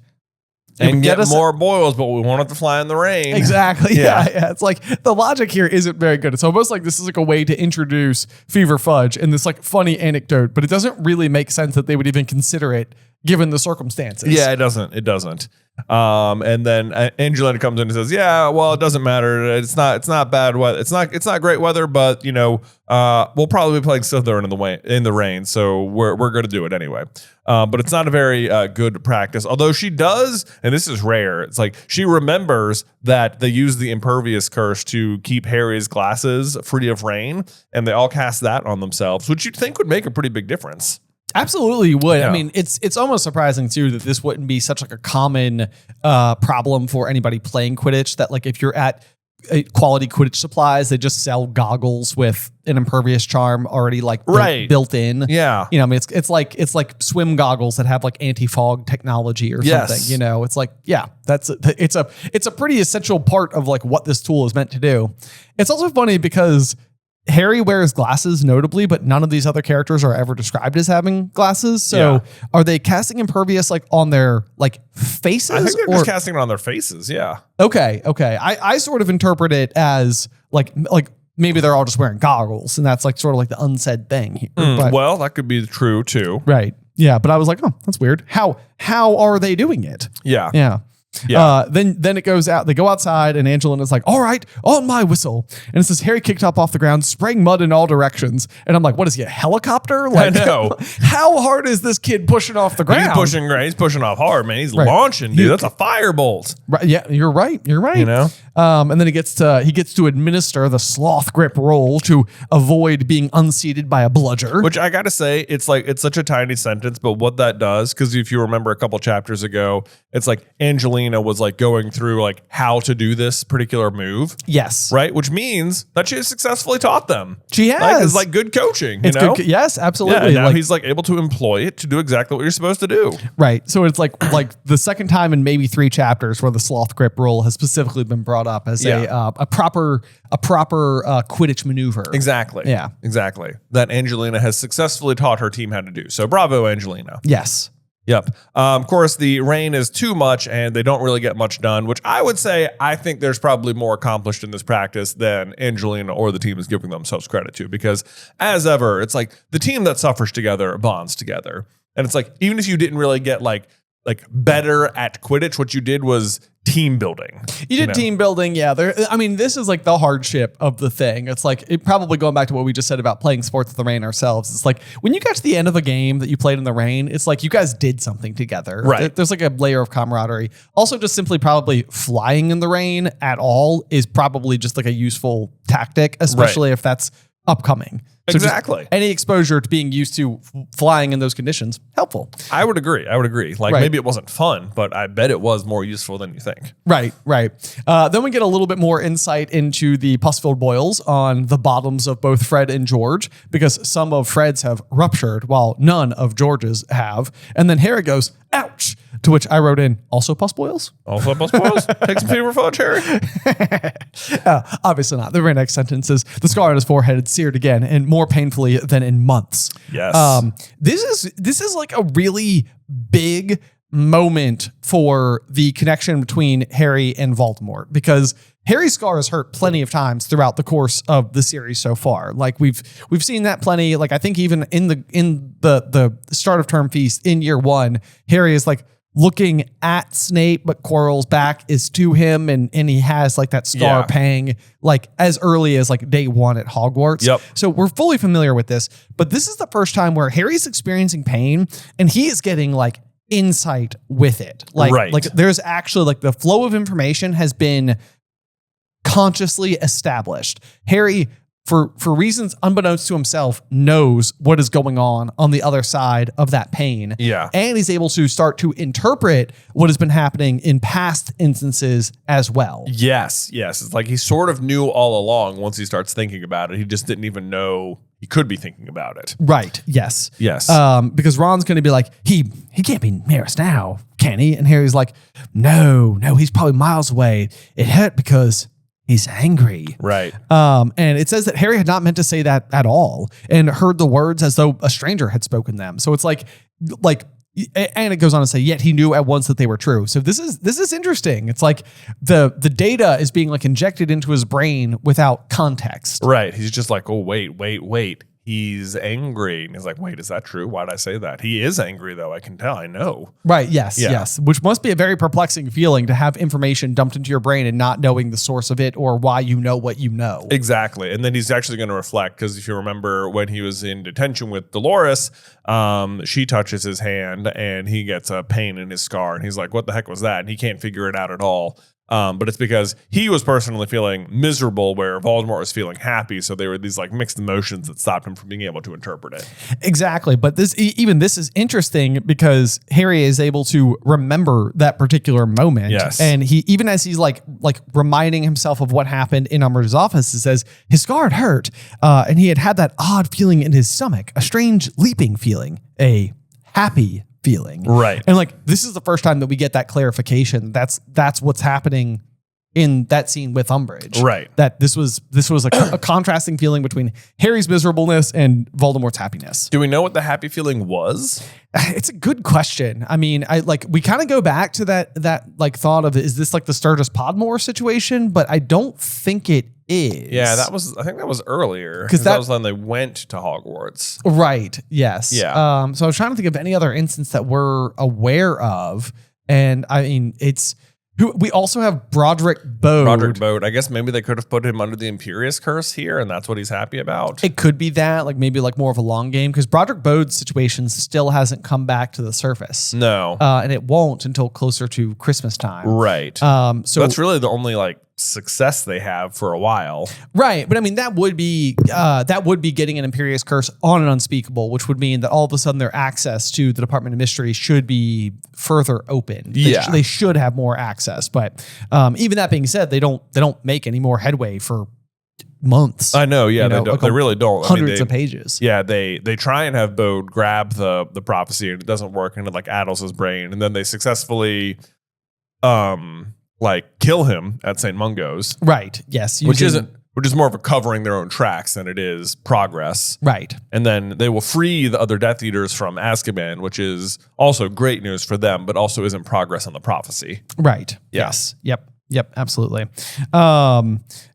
Speaker 1: And get more boils, but we want it to fly in the rain.
Speaker 2: Exactly. Yeah. It's like the logic here isn't very good. It's almost like this is like a way to introduce Fever Fudge and this like funny anecdote, but it doesn't really make sense that they would even consider it given the circumstances.
Speaker 1: Yeah, it doesn't. And then Angelina comes in and says, yeah, well, it doesn't matter. It's not bad weather. It's not great weather, but you know, we'll probably be playing Slytherin in the rain. So we're going to do it anyway. But it's not a very good practice. Although she does, and this is rare, it's like she remembers that they use the impervious curse to keep Harry's glasses free of rain, and they all cast that on themselves, which you'd think would make a pretty big difference.
Speaker 2: Absolutely would.
Speaker 1: Yeah.
Speaker 2: I mean, it's almost surprising too that this wouldn't be such like a common problem for anybody playing Quidditch. That like if you're at quality Quidditch supplies. They just sell goggles with an impervious charm already like built in.
Speaker 1: Yeah.
Speaker 2: You know, I mean, it's like swim goggles that have like anti-fog technology or something, you know, it's like, yeah, it's a pretty essential part of like what this tool is meant to do. It's also funny because Harry wears glasses notably, but none of these other characters are ever described as having glasses. So are they casting impervious like on their like faces?
Speaker 1: I think they're just casting it on their faces. Yeah.
Speaker 2: Okay. I sort of interpret it as like maybe they're all just wearing goggles and that's like sort of like the unsaid thing here.
Speaker 1: Well, that could be true too.
Speaker 2: Right. Yeah. But I was like, oh, that's weird. How are they doing it?
Speaker 1: Yeah.
Speaker 2: Yeah. Yeah. Then it goes out. They go outside, and Angelina's like, "All right, on my whistle." And it says Harry kicked up off the ground, spraying mud in all directions. And I'm like, "What is he? A helicopter?" Like,
Speaker 1: I know.
Speaker 2: How hard is this kid pushing off the ground?
Speaker 1: He's pushing off hard, man. He's launching, dude. That's a firebolt.
Speaker 2: Right? Yeah, you're right. You know. And then he gets to administer the sloth grip roll to avoid being unseated by a bludger.
Speaker 1: Which I gotta say, it's such a tiny sentence, but what that does, because if you remember a couple chapters ago, it's like Angelina was like going through like how to do this particular move.
Speaker 2: Yes.
Speaker 1: Right? Which means that she has successfully taught them.
Speaker 2: She has.
Speaker 1: It's like good coaching,
Speaker 2: it's
Speaker 1: you know?
Speaker 2: Good, yes, absolutely.
Speaker 1: Yeah, now he's like able to employ it to do exactly what you're supposed to do.
Speaker 2: Right. So it's like the second time in maybe 3 chapters where the sloth grip roll has specifically been brought up as a proper Quidditch maneuver.
Speaker 1: Exactly.
Speaker 2: Yeah.
Speaker 1: Exactly. That Angelina has successfully taught her team how to do. So bravo, Angelina.
Speaker 2: Yes.
Speaker 1: Yep. Of course, the rain is too much and they don't really get much done, which I would say I think there's probably more accomplished in this practice than Angelina or the team is giving themselves credit to, because as ever, it's like the team that suffers together bonds together. And it's like, even if you didn't really get like better at Quidditch, what you did was team building.
Speaker 2: You did team building. Yeah. This is like the hardship of the thing. It's like, it probably going back to what we just said about playing sports in the rain ourselves. It's like when you got to the end of a game that you played in the rain, it's like you guys did something together.
Speaker 1: Right.
Speaker 2: There's like a layer of camaraderie. Also, just simply probably flying in the rain at all is probably just like a useful tactic, especially if that's upcoming. So
Speaker 1: exactly.
Speaker 2: Any exposure to being used to flying in those conditions, helpful.
Speaker 1: I would agree. Like maybe it wasn't fun, but I bet it was more useful than you think.
Speaker 2: Right. Then we get a little bit more insight into the pus-filled boils on the bottoms of both Fred and George, because some of Fred's have ruptured while none of George's have. And then Harry goes, "Ouch!" To which I wrote in, "Also pus boils?"
Speaker 1: Also pus boils? Take some fever fudge, Harry.
Speaker 2: Obviously not. The very next sentence is, "The scar on his forehead had seared again, and more painfully than in months."
Speaker 1: Yes.
Speaker 2: This is like a really big moment for the connection between Harry and Voldemort, because Harry's scar has hurt plenty of times throughout the course of the series so far. Like we've seen that plenty. Like I think even in the start of Term Feast in year 1, Harry is like looking at Snape, but Quirrell's back is to him, and he has like that scar pang like as early as like day 1 at Hogwarts.
Speaker 1: Yep.
Speaker 2: So we're fully familiar with this, but this is the first time where Harry's experiencing pain and he is getting like insight with it. Like there's actually like the flow of information has been consciously established. Harry, for reasons unbeknownst to himself, knows what is going on the other side of that pain.
Speaker 1: Yeah.
Speaker 2: And he's able to start to interpret what has been happening in past instances as well.
Speaker 1: Yes. It's like he sort of knew all along once he starts thinking about it. He just didn't even know he could be thinking about it.
Speaker 2: Right. Yes.
Speaker 1: Because
Speaker 2: Ron's going to be like, he can't be near us now, can he? And Harry's like, no, he's probably miles away. It hurt because he's angry.
Speaker 1: Right.
Speaker 2: And it says that Harry had not meant to say that at all and heard the words as though a stranger had spoken them. So it's like, and it goes on to say, yet he knew at once that they were true. So this is interesting. It's like the data is being like injected into his brain without context.
Speaker 1: Right. He's just like, oh, wait. He's angry. And he's like, wait, is that true? Why'd I say that? He is angry, though. I can tell. I know.
Speaker 2: Right. Yes. Which must be a very perplexing feeling to have information dumped into your brain and not knowing the source of it or why you know what you know.
Speaker 1: Exactly. And then he's actually going to reflect, because if you remember when he was in detention with Dolores, she touches his hand and he gets a pain in his scar. And he's like, what the heck was that? And he can't figure it out at all. But it's because he was personally feeling miserable where Voldemort was feeling happy. So they were these like mixed emotions that stopped him from being able to interpret it.
Speaker 2: Exactly. But this is interesting because Harry is able to remember that particular moment.
Speaker 1: Yes.
Speaker 2: And he, even as he's like reminding himself of what happened in Umbridge's office, it says his scar had hurt. And he had that odd feeling in his stomach, a strange leaping feeling, a happy feeling.
Speaker 1: Right.
Speaker 2: And like, this is the first time that we get that clarification. That's what's happening in that scene with Umbridge.
Speaker 1: Right.
Speaker 2: That this was a contrasting feeling between Harry's miserableness and Voldemort's happiness.
Speaker 1: Do we know what the happy feeling was?
Speaker 2: It's a good question. I mean, we kind of go back to that like thought of, is this like the Sturgis Podmore situation? But I don't think it is.
Speaker 1: Yeah, I think that was earlier. Because that was when they went to Hogwarts.
Speaker 2: Right. Yes.
Speaker 1: Yeah.
Speaker 2: So I was trying to think of any other instance that we're aware of. And I mean, we also have Broderick Bode.
Speaker 1: I guess maybe they could have put him under the Imperious Curse here, and that's what he's happy about.
Speaker 2: It could be that, like maybe like more of a long game, because Broderick Bode's situation still hasn't come back to the surface.
Speaker 1: No.
Speaker 2: And it won't until closer to Christmas time.
Speaker 1: Right.
Speaker 2: So
Speaker 1: that's really the only like success they have for a while.
Speaker 2: Right. But I mean, that would be getting an Imperious Curse on an Unspeakable, which would mean that all of a sudden their access to the Department of Mystery should be further open. They should have more access. But even that being said, they don't make any more headway for months.
Speaker 1: I know. Yeah, they really don't.
Speaker 2: Hundreds of pages.
Speaker 1: Yeah, they try and have Bode grab the prophecy, and it doesn't work, and it like addles his brain, and then they successfully like kill him at St. Mungo's.
Speaker 2: Right. Yes.
Speaker 1: Which is more of a covering their own tracks than it is progress.
Speaker 2: Right.
Speaker 1: And then they will free the other Death Eaters from Azkaban, which is also great news for them, but also isn't progress on the prophecy.
Speaker 2: Right.
Speaker 1: Yeah.
Speaker 2: Yes. Yep. Absolutely.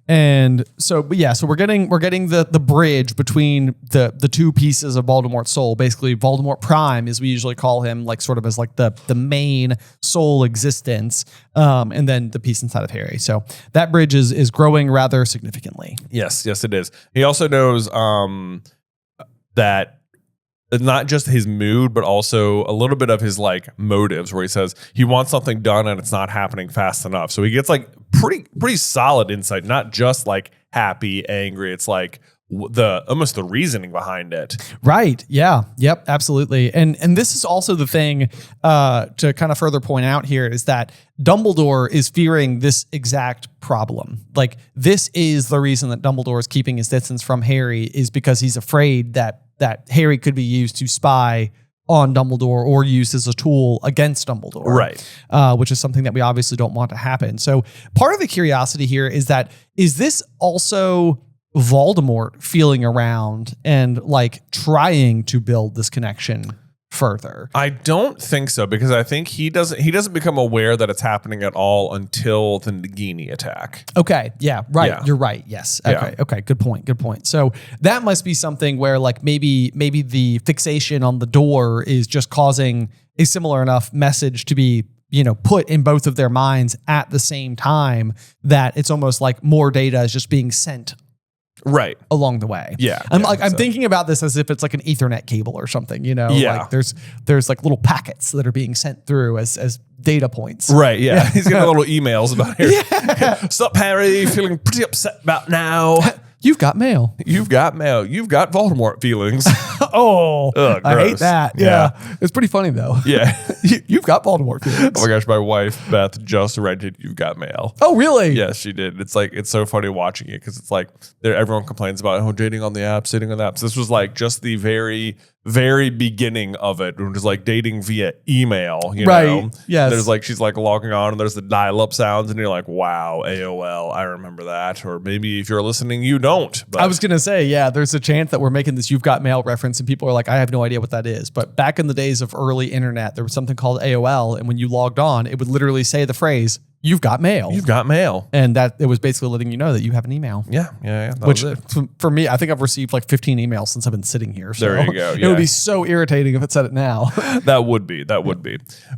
Speaker 2: And so, but yeah, so we're getting the bridge between the two pieces of Voldemort's soul. Basically, Voldemort Prime, as we usually call him, like sort of as like the main soul existence, and then the piece inside of Harry. So that bridge is growing rather significantly.
Speaker 1: Yes, it is. He also knows that it's not just his mood, but also a little bit of his like motives, where he says he wants something done and it's not happening fast enough. So he gets like pretty solid insight, not just like happy, angry. It's like almost the reasoning behind it.
Speaker 2: Right. Yeah. Yep. Absolutely. And this is also the thing to kind of further point out here is that Dumbledore is fearing this exact problem. Like, this is the reason that Dumbledore is keeping his distance from Harry, is because he's afraid that Harry could be used to spy on Dumbledore or used as a tool against Dumbledore.
Speaker 1: Right.
Speaker 2: Which is something that we obviously don't want to happen. So part of the curiosity here is this also Voldemort feeling around and like trying to build this connection further?
Speaker 1: I don't think so, because I think he doesn't become aware that it's happening at all until the Nagini attack.
Speaker 2: Okay. Yeah. Right.
Speaker 1: Yeah.
Speaker 2: You're right. Yes. Okay.
Speaker 1: Yeah.
Speaker 2: Okay. Good point. So that must be something where like maybe the fixation on the door is just causing a similar enough message to be, put in both of their minds at the same time, that it's almost like more data is just being sent
Speaker 1: right
Speaker 2: along the way.
Speaker 1: Yeah.
Speaker 2: I'm thinking about this as if it's like an Ethernet cable or something,
Speaker 1: Yeah.
Speaker 2: like there's like little packets that are being sent through as data points.
Speaker 1: Right. Yeah. He's getting little emails about here. Yeah. Sup, Harry? Feeling pretty upset about now.
Speaker 2: You've got mail.
Speaker 1: You've got Voldemort feelings.
Speaker 2: Oh,
Speaker 1: ugh,
Speaker 2: I hate that. Yeah. It's pretty funny though.
Speaker 1: Yeah.
Speaker 2: You've got Voldemort feelings.
Speaker 1: Oh my gosh, my wife, Beth, just rented You've Got Mail.
Speaker 2: Oh, really?
Speaker 1: Yes, she did. It's like, it's so funny watching it, because it's like everyone complains about dating on the apps, dating on the apps. This was like just the very, very beginning of it. It was like dating via email,
Speaker 2: right.
Speaker 1: know?
Speaker 2: Yes.
Speaker 1: There's like, she's like logging on and there's the dial-up sounds and you're like, wow, AOL, I remember that. Or maybe if you're listening, you don't. But
Speaker 2: I was going to say, yeah, there's a chance that we're making this You've Got Mail reference and people are like, I have no idea what that is. But back in the days of early internet, there was something called AOL. And when you logged on, it would literally say the phrase, "You've got mail."
Speaker 1: You've got mail.
Speaker 2: And that it was basically letting you know that you have an email.
Speaker 1: Yeah.
Speaker 2: Which for me, I think I've received like 15 emails since I've been sitting here. So
Speaker 1: there you go.
Speaker 2: It would be so irritating if it said it now.
Speaker 1: That would be.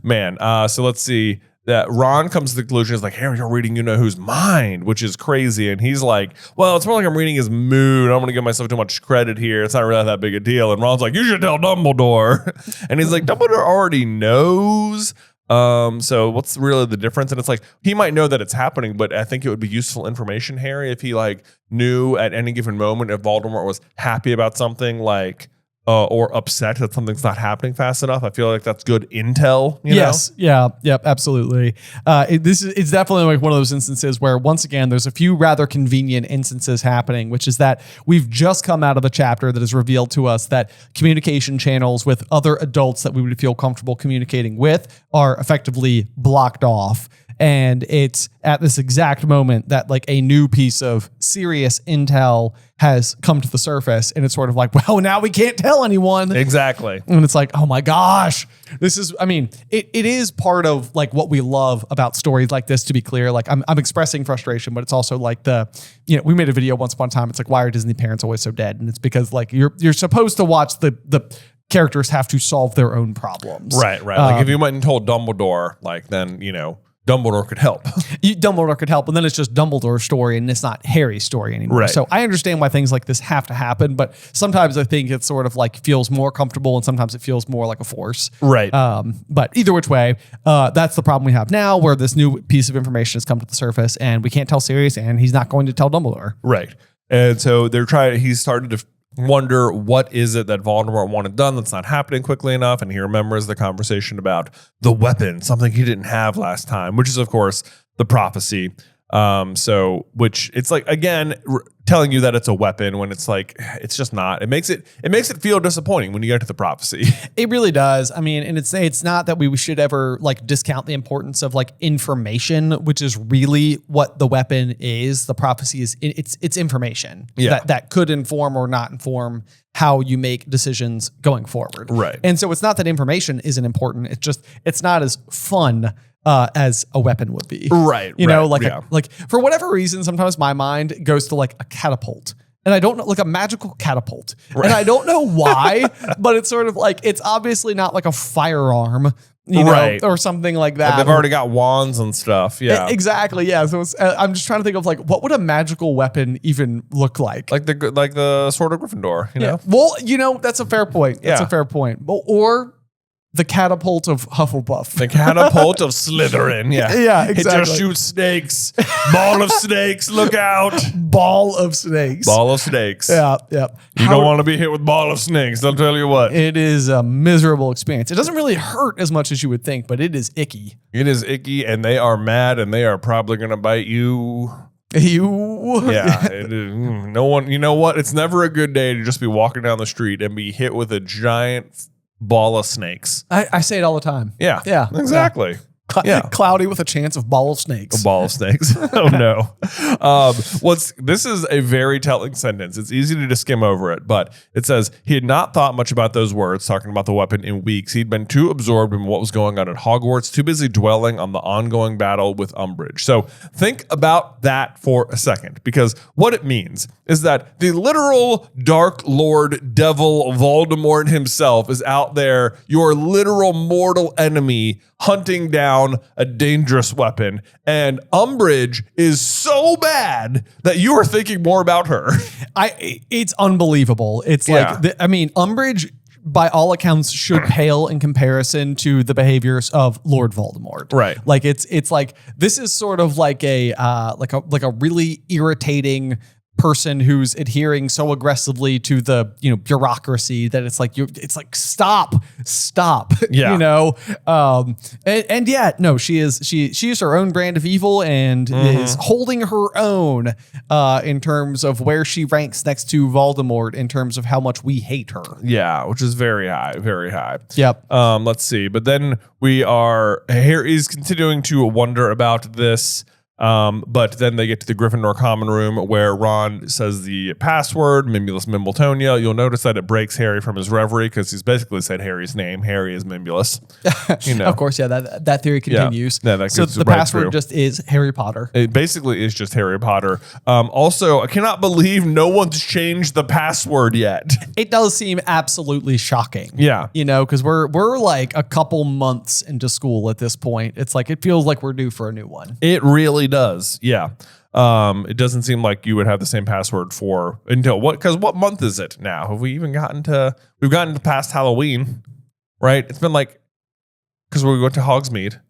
Speaker 1: Man, so let's see. That Ron comes to the conclusion, is like, Harry, you're reading You-Know-Who's mind, which is crazy. And he's like, well, it's more like I'm reading his mood. I don't want to give myself too much credit here. It's not really that big a deal. And Ron's like, you should tell Dumbledore. And he's like, Dumbledore already knows. So what's really the difference? And it's like, he might know that it's happening, but I think it would be useful information, Harry, if he like knew at any given moment if Voldemort was happy about something, like or upset that something's not happening fast enough. I feel like that's good intel. You know?
Speaker 2: Yeah. Yep. Absolutely. It's definitely like one of those instances where, once again, there's a few rather convenient instances happening, which is that we've just come out of a chapter that has revealed to us that communication channels with other adults that we would feel comfortable communicating with are effectively blocked off. And it's at this exact moment that like a new piece of serious intel has come to the surface, and it's sort of like, well, now we can't tell anyone.
Speaker 1: Exactly.
Speaker 2: And it's like, oh my gosh, this is, I mean, it is part of like what we love about stories like this, to be clear. Like I'm expressing frustration, but it's also like we made a video once upon a time. It's like, why are Disney parents always so dead? And it's because like you're supposed to watch the characters have to solve their own problems.
Speaker 1: Right. Like if you went and told Dumbledore, like then, Dumbledore could help.
Speaker 2: Dumbledore could help, and then it's just Dumbledore's story, and it's not Harry's story anymore.
Speaker 1: Right.
Speaker 2: So I understand why things like this have to happen, but sometimes I think it sort of like feels more comfortable, and sometimes it feels more like a force.
Speaker 1: Right.
Speaker 2: But either which way, that's the problem we have now, where this new piece of information has come to the surface, and we can't tell Sirius, and he's not going to tell Dumbledore.
Speaker 1: Right. And so he's started to wonder, what is it that Voldemort wanted done that's not happening quickly enough? And he remembers the conversation about the weapon, something he didn't have last time, which is, of course, the prophecy. Which it's like, again, telling you that it's a weapon when it's like, it's just not. It makes it feel disappointing when you get to the prophecy. It
Speaker 2: really does. I mean, and it's not that we should ever like discount the importance of like information, which is really what the weapon is. The prophecy is it's information that could inform or not inform how you make decisions going forward.
Speaker 1: Right.
Speaker 2: And so it's not that information isn't important. It's not as fun as a weapon would be.
Speaker 1: Right.
Speaker 2: You know, like for whatever reason, sometimes my mind goes to like a catapult. And I don't know, like a magical catapult. Right. And I don't know why, but it's sort of like, it's obviously not like a firearm, you know, or something like that.
Speaker 1: They've already got wands and stuff. Yeah.
Speaker 2: Exactly. Yeah. So I'm just trying to think of like, what would a magical weapon even look like?
Speaker 1: Like the sword of Gryffindor, you know?
Speaker 2: Well, that's a fair point. That's a fair point. Or the catapult of Hufflepuff.
Speaker 1: The catapult of Slytherin. Yeah.
Speaker 2: Yeah, exactly.
Speaker 1: It just shoots snakes. Ball of snakes. Look out.
Speaker 2: Ball of snakes.
Speaker 1: Ball of snakes.
Speaker 2: Yeah.
Speaker 1: You don't want to be hit with ball of snakes. I'll tell you what.
Speaker 2: It is a miserable experience. It doesn't really hurt as much as you would think, but it is icky.
Speaker 1: It is icky, and they are mad, and they are probably going to bite you. Yeah. It is, no one, you know what? It's never a good day to just be walking down the street and be hit with a giant ball of snakes.
Speaker 2: I say it all the time.
Speaker 1: Yeah. Exactly.
Speaker 2: Cloudy with a chance of ball of snakes.
Speaker 1: A ball of snakes. Oh no. This is a very telling sentence. It's easy to just skim over it, but it says he had not thought much about those words, talking about the weapon, in weeks. He'd been too absorbed in what was going on at Hogwarts, too busy dwelling on the ongoing battle with Umbridge. So think about that for a second, because what it means is that the literal Dark Lord Devil Voldemort himself is out there, your literal mortal enemy, hunting down a dangerous weapon, and Umbridge is so bad that you are thinking more about her.
Speaker 2: It's unbelievable. It's like, Umbridge, by all accounts, should pale in comparison to the behaviors of Lord Voldemort.
Speaker 1: Right.
Speaker 2: Like it's like, this is sort of like a really irritating person who's adhering so aggressively to the bureaucracy that it's like stop and yet no, she is her own brand of evil and is holding her own in terms of where she ranks next to Voldemort in terms of how much we hate her.
Speaker 1: Yeah, which is very high.
Speaker 2: Yep.
Speaker 1: Let's see, but then Harry's continuing to wonder about this. But then they get to the Gryffindor common room where Ron says the password, Mimulus Mimbletonia. You'll notice that it breaks Harry from his reverie because he's basically said Harry's name. Harry is Mimulus.
Speaker 2: Of course, that theory continues.
Speaker 1: Yeah,
Speaker 2: so the password just is Harry Potter.
Speaker 1: It basically is just Harry Potter. Also, I cannot believe no one's changed the password yet.
Speaker 2: It does seem absolutely shocking.
Speaker 1: Yeah.
Speaker 2: Because we're like a couple months into school at this point. It's like, it feels like we're due for a new one.
Speaker 1: It really does. Yeah. It doesn't seem like you would have the same password until what month is it now? Have we even gotten to past Halloween, right? It's been like Because we went to Hogsmeade.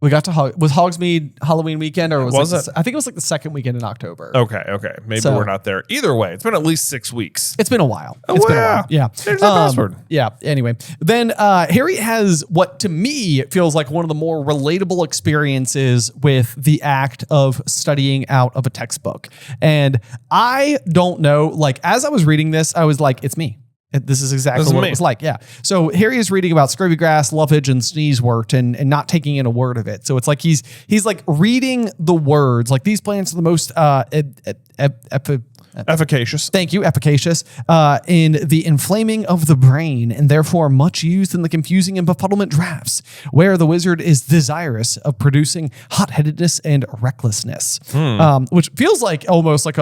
Speaker 2: We got to was Hogsmeade Halloween weekend, or
Speaker 1: Was
Speaker 2: like
Speaker 1: it?
Speaker 2: I think it was like the second weekend in October.
Speaker 1: Okay. Maybe we're not there. Either way, it's been at least 6 weeks.
Speaker 2: It's been a while.
Speaker 1: It's been a while.
Speaker 2: Yeah.
Speaker 1: There's that password.
Speaker 2: Yeah. Anyway, then Harry has what to me feels like one of the more relatable experiences with the act of studying out of a textbook. And I don't know, like as I was reading this, I was like, it's me. This is exactly what it was like. Yeah. So Harry is reading about scurvy grass, lovage, and sneezewort and not taking in a word of it. So it's like he's like reading the words. Like these plants are the most
Speaker 1: Efficacious.
Speaker 2: Thank you, efficacious, in the inflaming of the brain, and therefore much used in the confusing and befuddlement drafts, where the wizard is desirous of producing hot-headedness and recklessness, which feels like almost like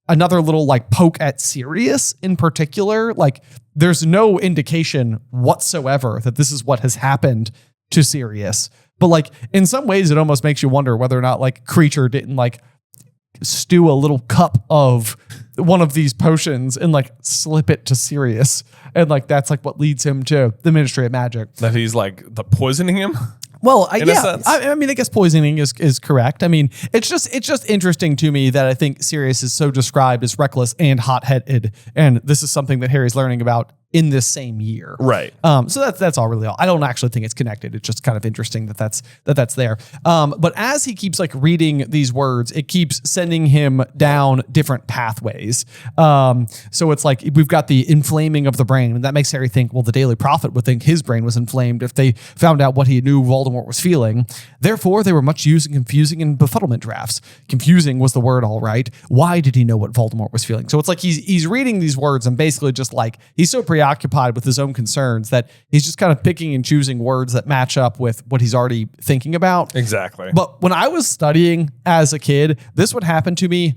Speaker 2: another little like poke at Sirius in particular. Like there's no indication whatsoever that this is what has happened to Sirius, but like in some ways it almost makes you wonder whether or not like Creature didn't like stew a little cup of one of these potions and like slip it to Sirius. And like, that's like what leads him to the Ministry of Magic.
Speaker 1: That he's like the poisoning him?
Speaker 2: Well,
Speaker 1: In a sense.
Speaker 2: I mean, I guess poisoning is correct. I mean, it's just interesting to me that I think Sirius is so described as reckless and hot-headed. And this is something that Harry's learning about in this same year.
Speaker 1: Right.
Speaker 2: So that's all really all. I don't actually think it's connected. It's just kind of interesting that's there. But as he keeps like reading these words, it keeps sending him down different pathways. So it's like we've got the inflaming of the brain, and that makes Harry think, well, the Daily Prophet would think his brain was inflamed if they found out what he knew Voldemort was feeling. Therefore, they were much used in confusing and befuddlement drafts. Confusing was the word, all right. Why did he know what Voldemort was feeling? So it's like he's reading these words and basically just like he's so preoccupied with his own concerns that he's just kind of picking and choosing words that match up with what he's already thinking about.
Speaker 1: Exactly.
Speaker 2: But when I was studying as a kid, this would happen to me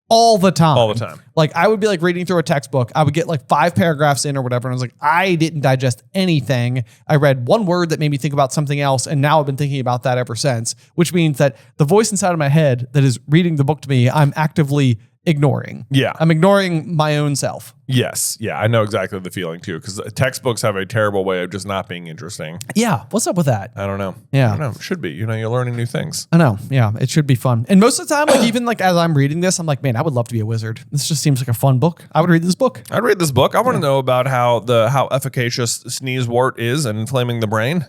Speaker 2: all the time.
Speaker 1: All the time.
Speaker 2: Like I would be like reading through a textbook. I would get like 5 paragraphs in or whatever. And I was like, I didn't digest anything. I read one word that made me think about something else. And now I've been thinking about that ever since, which means that the voice inside of my head that is reading the book to me, I'm actively ignoring.
Speaker 1: Yeah.
Speaker 2: I'm ignoring my own self.
Speaker 1: Yes. Yeah. I know exactly the feeling too, because textbooks have a terrible way of just not being interesting.
Speaker 2: Yeah. What's up with that?
Speaker 1: I don't know.
Speaker 2: Yeah.
Speaker 1: I don't know. It should be. You're learning new things.
Speaker 2: I know. Yeah. It should be fun. And most of the time, like even like as I'm reading this, I'm like, man, I would love to be a wizard. This just seems like a fun book. I would read this book.
Speaker 1: I'd read this book. I want to know about how efficacious sneezewort is in inflaming the brain.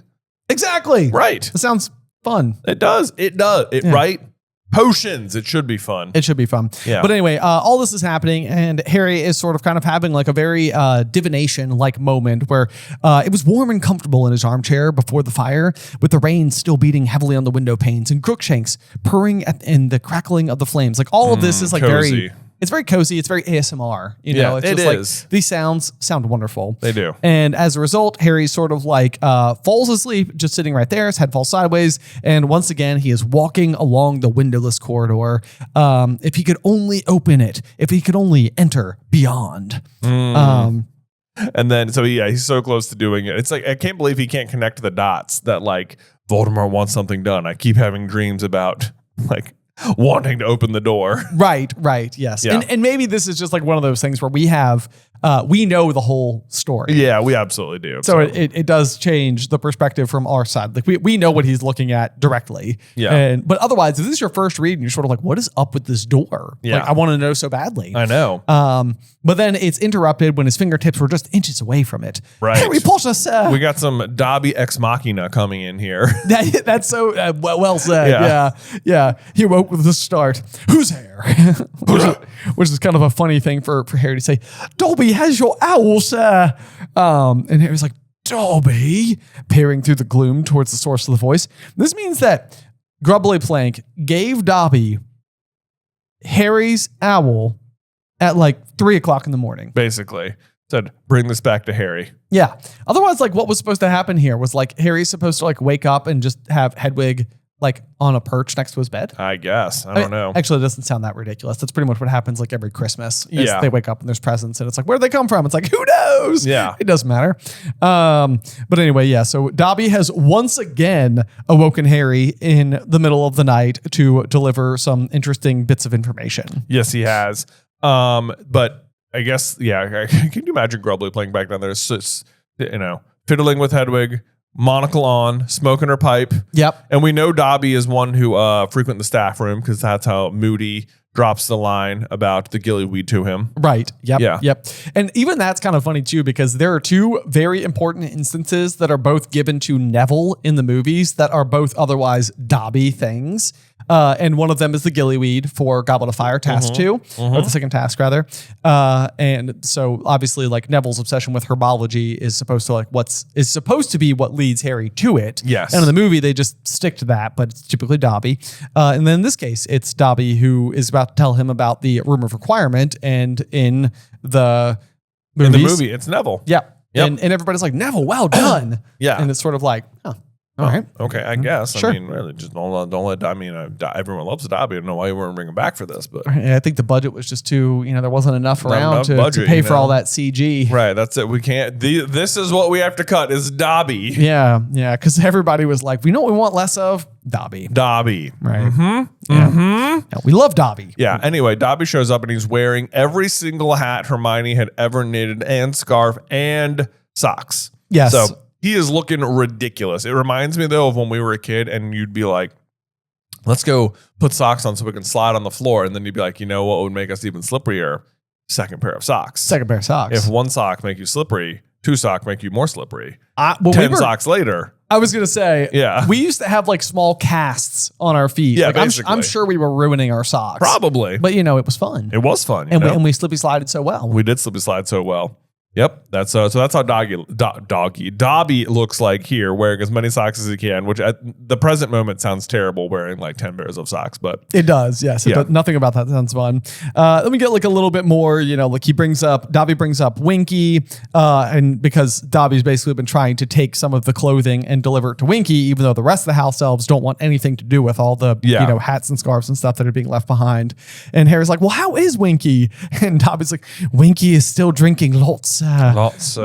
Speaker 2: Exactly.
Speaker 1: Right.
Speaker 2: It sounds fun.
Speaker 1: It does. Right. Potions. It should be fun.
Speaker 2: It should be fun.
Speaker 1: Yeah.
Speaker 2: But anyway, all this is happening, and Harry is sort of kind of having like a very divination-like moment where it was warm and comfortable in his armchair before the fire, with the rain still beating heavily on the window panes and Crookshanks purring in the crackling of the flames. Like all of this is like
Speaker 1: cozy.
Speaker 2: It's very cozy. It's very ASMR. You know, it's
Speaker 1: it
Speaker 2: just
Speaker 1: is.
Speaker 2: like these sounds sound wonderful.
Speaker 1: They do.
Speaker 2: And as a result, Harry sort of like falls asleep, just sitting right there. His head falls sideways. And once again, he is walking along the windowless corridor. If he could only open it, if he could only enter beyond.
Speaker 1: And then, so yeah, he's so close to doing it. It's like, I can't believe he can't connect the dots that like Voldemort wants something done. I keep having dreams about like wanting to open the door.
Speaker 2: Right, yes.
Speaker 1: Yeah.
Speaker 2: And maybe this is just like one of those things where we know the whole story.
Speaker 1: Yeah, we absolutely do.
Speaker 2: So it does change the perspective from our side. Like we know what he's looking at directly.
Speaker 1: Yeah.
Speaker 2: But otherwise, if this is your first read and you're sort of like, what is up with this door?
Speaker 1: Yeah.
Speaker 2: Like I want to know so badly.
Speaker 1: I know.
Speaker 2: But then it's interrupted when his fingertips were just inches away from it.
Speaker 1: Right.
Speaker 2: Harry Potter,
Speaker 1: We got some Dobby ex machina coming in here.
Speaker 2: That's so well said. Yeah. He woke with a start. Who's there? which is kind of a funny thing for Harry to say. Dobby has your owl, sir. And Harry's like, Dobby, peering through the gloom towards the source of the voice. This means that Grubbly Plank gave Dobby Harry's owl at like 3:00 in the morning.
Speaker 1: Basically. Said, bring this back to Harry.
Speaker 2: Yeah. Otherwise, like what was supposed to happen here was like Harry's supposed to like wake up and just have Hedwig like on a perch next to his bed.
Speaker 1: I guess. I don't know.
Speaker 2: Actually, it doesn't sound that ridiculous. That's pretty much what happens like every Christmas.
Speaker 1: Yeah.
Speaker 2: They wake up and there's presents and it's like, where'd they come from? It's like, who knows?
Speaker 1: Yeah.
Speaker 2: It doesn't matter. But anyway, yeah. So Dobby has once again awoken Harry in the middle of the night to deliver some interesting bits of information.
Speaker 1: Yes, he has. But I guess, yeah. Can you imagine Grubbly playing back down there? It's just, fiddling with Hedwig, monocle on, smoking her pipe.
Speaker 2: Yep.
Speaker 1: And we know Dobby is one who frequent the staff room because that's how Moody drops the line about the gillyweed to him.
Speaker 2: Right. Yep.
Speaker 1: Yeah.
Speaker 2: Yep. And even that's kind of funny too, because there are two very important instances that are both given to Neville in the movies that are both otherwise Dobby things. And one of them is the gillyweed for Goblet of Fire task 2, or the second task rather. And so obviously like Neville's obsession with herbology is supposed to be what leads Harry to it.
Speaker 1: Yes.
Speaker 2: And in the movie, they just stick to that, but it's typically Dobby. And then in this case, it's Dobby who is about to tell him about the room of requirement. And in the movie,
Speaker 1: it's Neville.
Speaker 2: Yeah.
Speaker 1: Yep.
Speaker 2: And everybody's like, Neville, well done.
Speaker 1: Yeah.
Speaker 2: And it's sort of like, oh, all right.
Speaker 1: Okay, I guess.
Speaker 2: Sure.
Speaker 1: I mean, really, just don't let. I mean, everyone loves Dobby. I don't know why you weren't bringing him back for this, but
Speaker 2: I think the budget was just too. There wasn't enough around
Speaker 1: enough
Speaker 2: to
Speaker 1: budget,
Speaker 2: pay for all that CG.
Speaker 1: right. That's it. We can't. This is what we have to cut. Is Dobby.
Speaker 2: Yeah, because everybody was like, we know what we want less of Dobby.
Speaker 1: Dobby.
Speaker 2: Right.
Speaker 1: Mm-hmm.
Speaker 2: Yeah.
Speaker 1: Mm-hmm.
Speaker 2: Yeah, we love Dobby.
Speaker 1: Yeah. Anyway, Dobby shows up and he's wearing every single hat Hermione had ever knitted, and scarf and socks.
Speaker 2: Yes.
Speaker 1: So he is looking ridiculous. It reminds me though of when we were a kid and you'd be like, let's go put socks on so we can slide on the floor. And then you'd be like, you know what would make us even slipperier? Second pair of socks.
Speaker 2: Second pair of socks.
Speaker 1: If one sock make you slippery, two sock make you more slippery.
Speaker 2: 10
Speaker 1: socks later.
Speaker 2: I was going to say,
Speaker 1: Yeah.
Speaker 2: we used to have like small casts on our feet.
Speaker 1: Yeah,
Speaker 2: like,
Speaker 1: basically.
Speaker 2: I'm sure we were ruining our socks.
Speaker 1: Probably.
Speaker 2: But it was fun.
Speaker 1: It was fun.
Speaker 2: And we slippy slided so well.
Speaker 1: We did slippy slide so well. Yep, that's so that's how Dobby looks like here, wearing as many socks as he can. Which at the present moment sounds terrible, wearing like 10 pairs of socks, but
Speaker 2: it does. Yes, nothing about that sounds fun. Let me get like a little bit more. Like Dobby brings up Winky, and because Dobby's basically been trying to take some of the clothing and deliver it to Winky, even though the rest of the house elves don't want anything to do with all the hats and scarves and stuff that are being left behind. And Harry's like, "Well, how is Winky?" And Dobby's like, "Winky is still drinking lots."
Speaker 1: Lots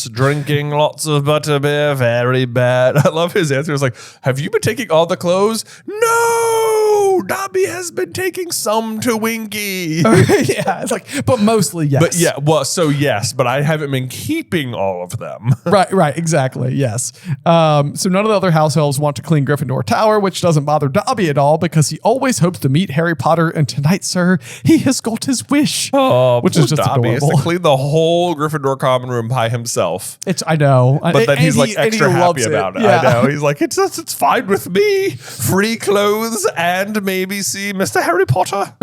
Speaker 1: drinking, lots of butterbeer, very bad. I love his answer. It's like, have you been taking all the clothes? No, Dobby has been taking some to Winky.
Speaker 2: Yeah, it's like, but mostly yes.
Speaker 1: But yeah, well, so yes, but I haven't been keeping all of them.
Speaker 2: Right, exactly, yes. So none of the other house elves want to clean Gryffindor Tower, which doesn't bother Dobby at all because he always hopes to meet Harry Potter, and tonight, sir, he has got his wish.
Speaker 1: Oh,
Speaker 2: which is just
Speaker 1: Dobby
Speaker 2: adorable.
Speaker 1: has to clean the whole Gryffindor common room by himself.
Speaker 2: I know.
Speaker 1: But then he's like extra happy about it.
Speaker 2: Yeah.
Speaker 1: I know. He's like, it's fine with me. Free clothes and maybe see Mr. Harry Potter.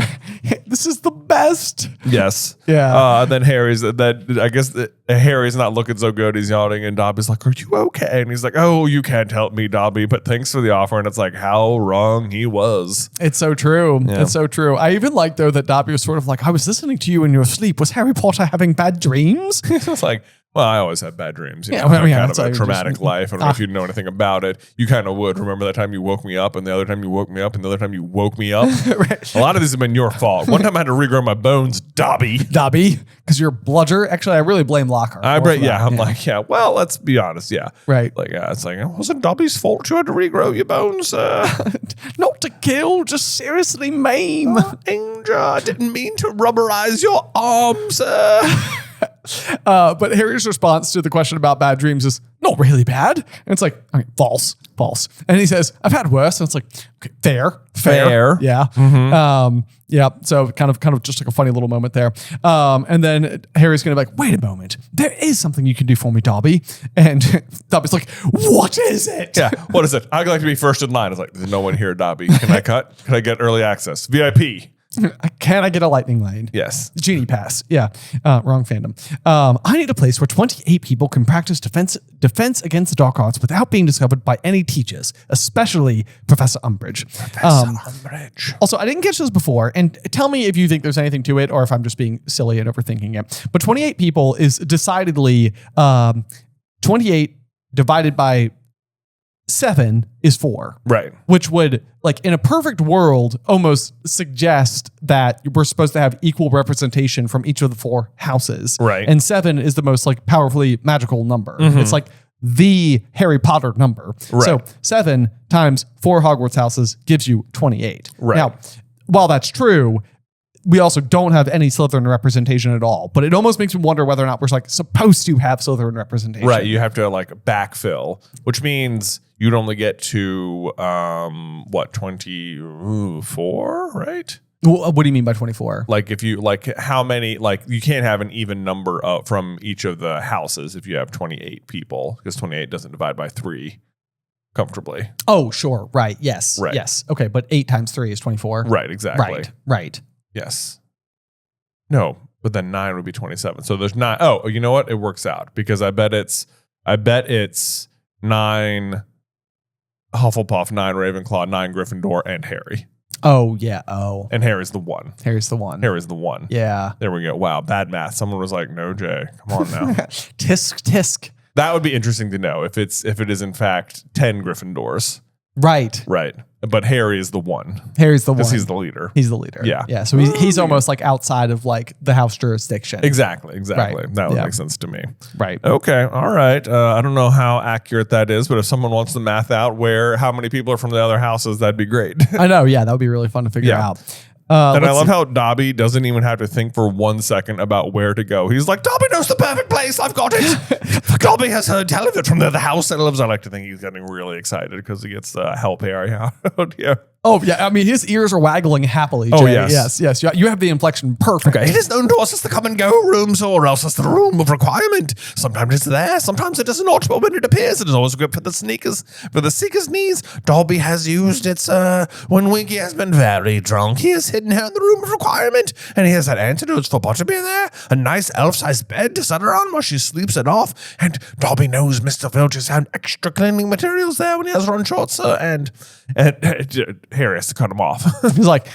Speaker 2: This is the best.
Speaker 1: Yes.
Speaker 2: Yeah.
Speaker 1: Then Harry's not looking so good. He's yawning, and Dobby's like, "Are you okay?" And he's like, "Oh, you can't help me, Dobby, but thanks for the offer." And it's like, how wrong he was.
Speaker 2: It's so true.
Speaker 1: Yeah.
Speaker 2: It's so true. I even like though that Dobby was sort of like, I was listening to you in your sleep. Was Harry Potter having bad dreams?
Speaker 1: It's like, well, I always have bad dreams.
Speaker 2: Yeah,
Speaker 1: I have kind
Speaker 2: that's
Speaker 1: of a
Speaker 2: like
Speaker 1: traumatic
Speaker 2: just-
Speaker 1: life. I don't know if you know anything about it. You kind of would. Remember that time you woke me up, and the other time you woke me up, and the other time you woke me up?
Speaker 2: Right.
Speaker 1: A lot of these have been your fault. One time I had to regrow my bones, Dobby.
Speaker 2: Because you're bludger. Actually, I really blame Lockhart.
Speaker 1: Well, let's be honest. Yeah.
Speaker 2: Right.
Speaker 1: Like, it's like, it wasn't Dobby's fault you had to regrow your bones.
Speaker 2: Not to kill, just seriously maim.
Speaker 1: Angel, I didn't mean to rubberize your arms.
Speaker 2: But Harry's response to the question about bad dreams is not really bad. And it's like, okay, false. And he says, I've had worse. And it's like, okay, fair. Yeah.
Speaker 1: Mm-hmm.
Speaker 2: Yeah. So kind of just like a funny little moment there. And then Harry's going to be like, wait a moment. There is something you can do for me, Dobby. And Dobby's like, what is it?
Speaker 1: Yeah. What is it? I'd like to be first in line. It's like, there's no one here, Dobby. Can I cut? Can I get early access? VIP.
Speaker 2: Can I get a lightning lane?
Speaker 1: Yes.
Speaker 2: Genie pass. Yeah. Wrong fandom. I need a place where 28 people can practice defense against the dark arts without being discovered by any teachers, especially Professor Umbridge. Also, I didn't catch this before, and tell me if you think there's anything to it or if I'm just being silly and overthinking it. But 28 people is decidedly 28 divided by 7 is 4.
Speaker 1: Right.
Speaker 2: Which would, like, in a perfect world, almost suggest that we're supposed to have equal representation from each of the 4 houses.
Speaker 1: Right.
Speaker 2: And 7 is the most, like, powerfully magical number. It's like the Harry Potter number.
Speaker 1: Right.
Speaker 2: So 7 times 4 Hogwarts houses gives you 28.
Speaker 1: Right.
Speaker 2: Now, while that's true, we also don't have any Slytherin representation at all. But it almost makes me wonder whether or not we're like supposed to have Slytherin representation.
Speaker 1: Right. You have to like backfill, which means you'd only get to 24, right?
Speaker 2: What do you mean by 24?
Speaker 1: Like if you like how many, like you can't have an even number from each of the houses if you have 28 people, because 28 doesn't divide by 3 comfortably.
Speaker 2: Oh, sure. Right. Yes.
Speaker 1: Right.
Speaker 2: Yes. Okay. But 8 times 3 is 24.
Speaker 1: Right. Exactly.
Speaker 2: Right.
Speaker 1: Yes. No, but then 9 would be 27. So there's 9. Oh, you know what? It works out because I bet it's 9 Hufflepuff, 9 Ravenclaw, 9 Gryffindor, and Harry.
Speaker 2: Oh, yeah. Oh.
Speaker 1: And Harry's the one.
Speaker 2: Harry's the one. Yeah.
Speaker 1: There we go. Wow, bad math. Someone was like, no, Jay, come on now.
Speaker 2: Tisk.
Speaker 1: That would be interesting to know if it is in fact 10 Gryffindors.
Speaker 2: Right.
Speaker 1: But Harry is the one.
Speaker 2: Harry's the one.
Speaker 1: Because he's the leader.
Speaker 2: Yeah. So he's almost like outside of like the house jurisdiction.
Speaker 1: Exactly.
Speaker 2: Right.
Speaker 1: That would make sense to me.
Speaker 2: Right.
Speaker 1: Okay. All right. I don't know how accurate that is, but if someone wants to math out how many people are from the other houses, that'd be great.
Speaker 2: I know. Yeah. That would be really fun to figure out.
Speaker 1: And I love how Dobby doesn't even have to think for 1 second about where to go. He's like, Dobby knows the perfect place. I've got it. Dobby has heard tell of it from the house that lives. I like to think he's getting really excited because he gets to help Harry out. Yeah.
Speaker 2: Oh, yeah. I mean, his ears are waggling happily, Jay.
Speaker 1: Oh, yes.
Speaker 2: Yes. You have the inflection perfect.
Speaker 1: Okay. It is known to us as the come and go rooms, or else as the room of requirement. Sometimes it's there, sometimes it is not, but when it appears, it is always good for the seeker's needs. Dobby has used it, sir. When Winky has been very drunk, he has hidden her in the room of requirement, and he has had antidotes for Butterby there, a nice elf-sized bed to set her on while she sleeps it off, and Dobby knows Mr. Filch has had extra cleaning materials there when he has run short, sir, and Harry has to cut him off.
Speaker 2: He's like,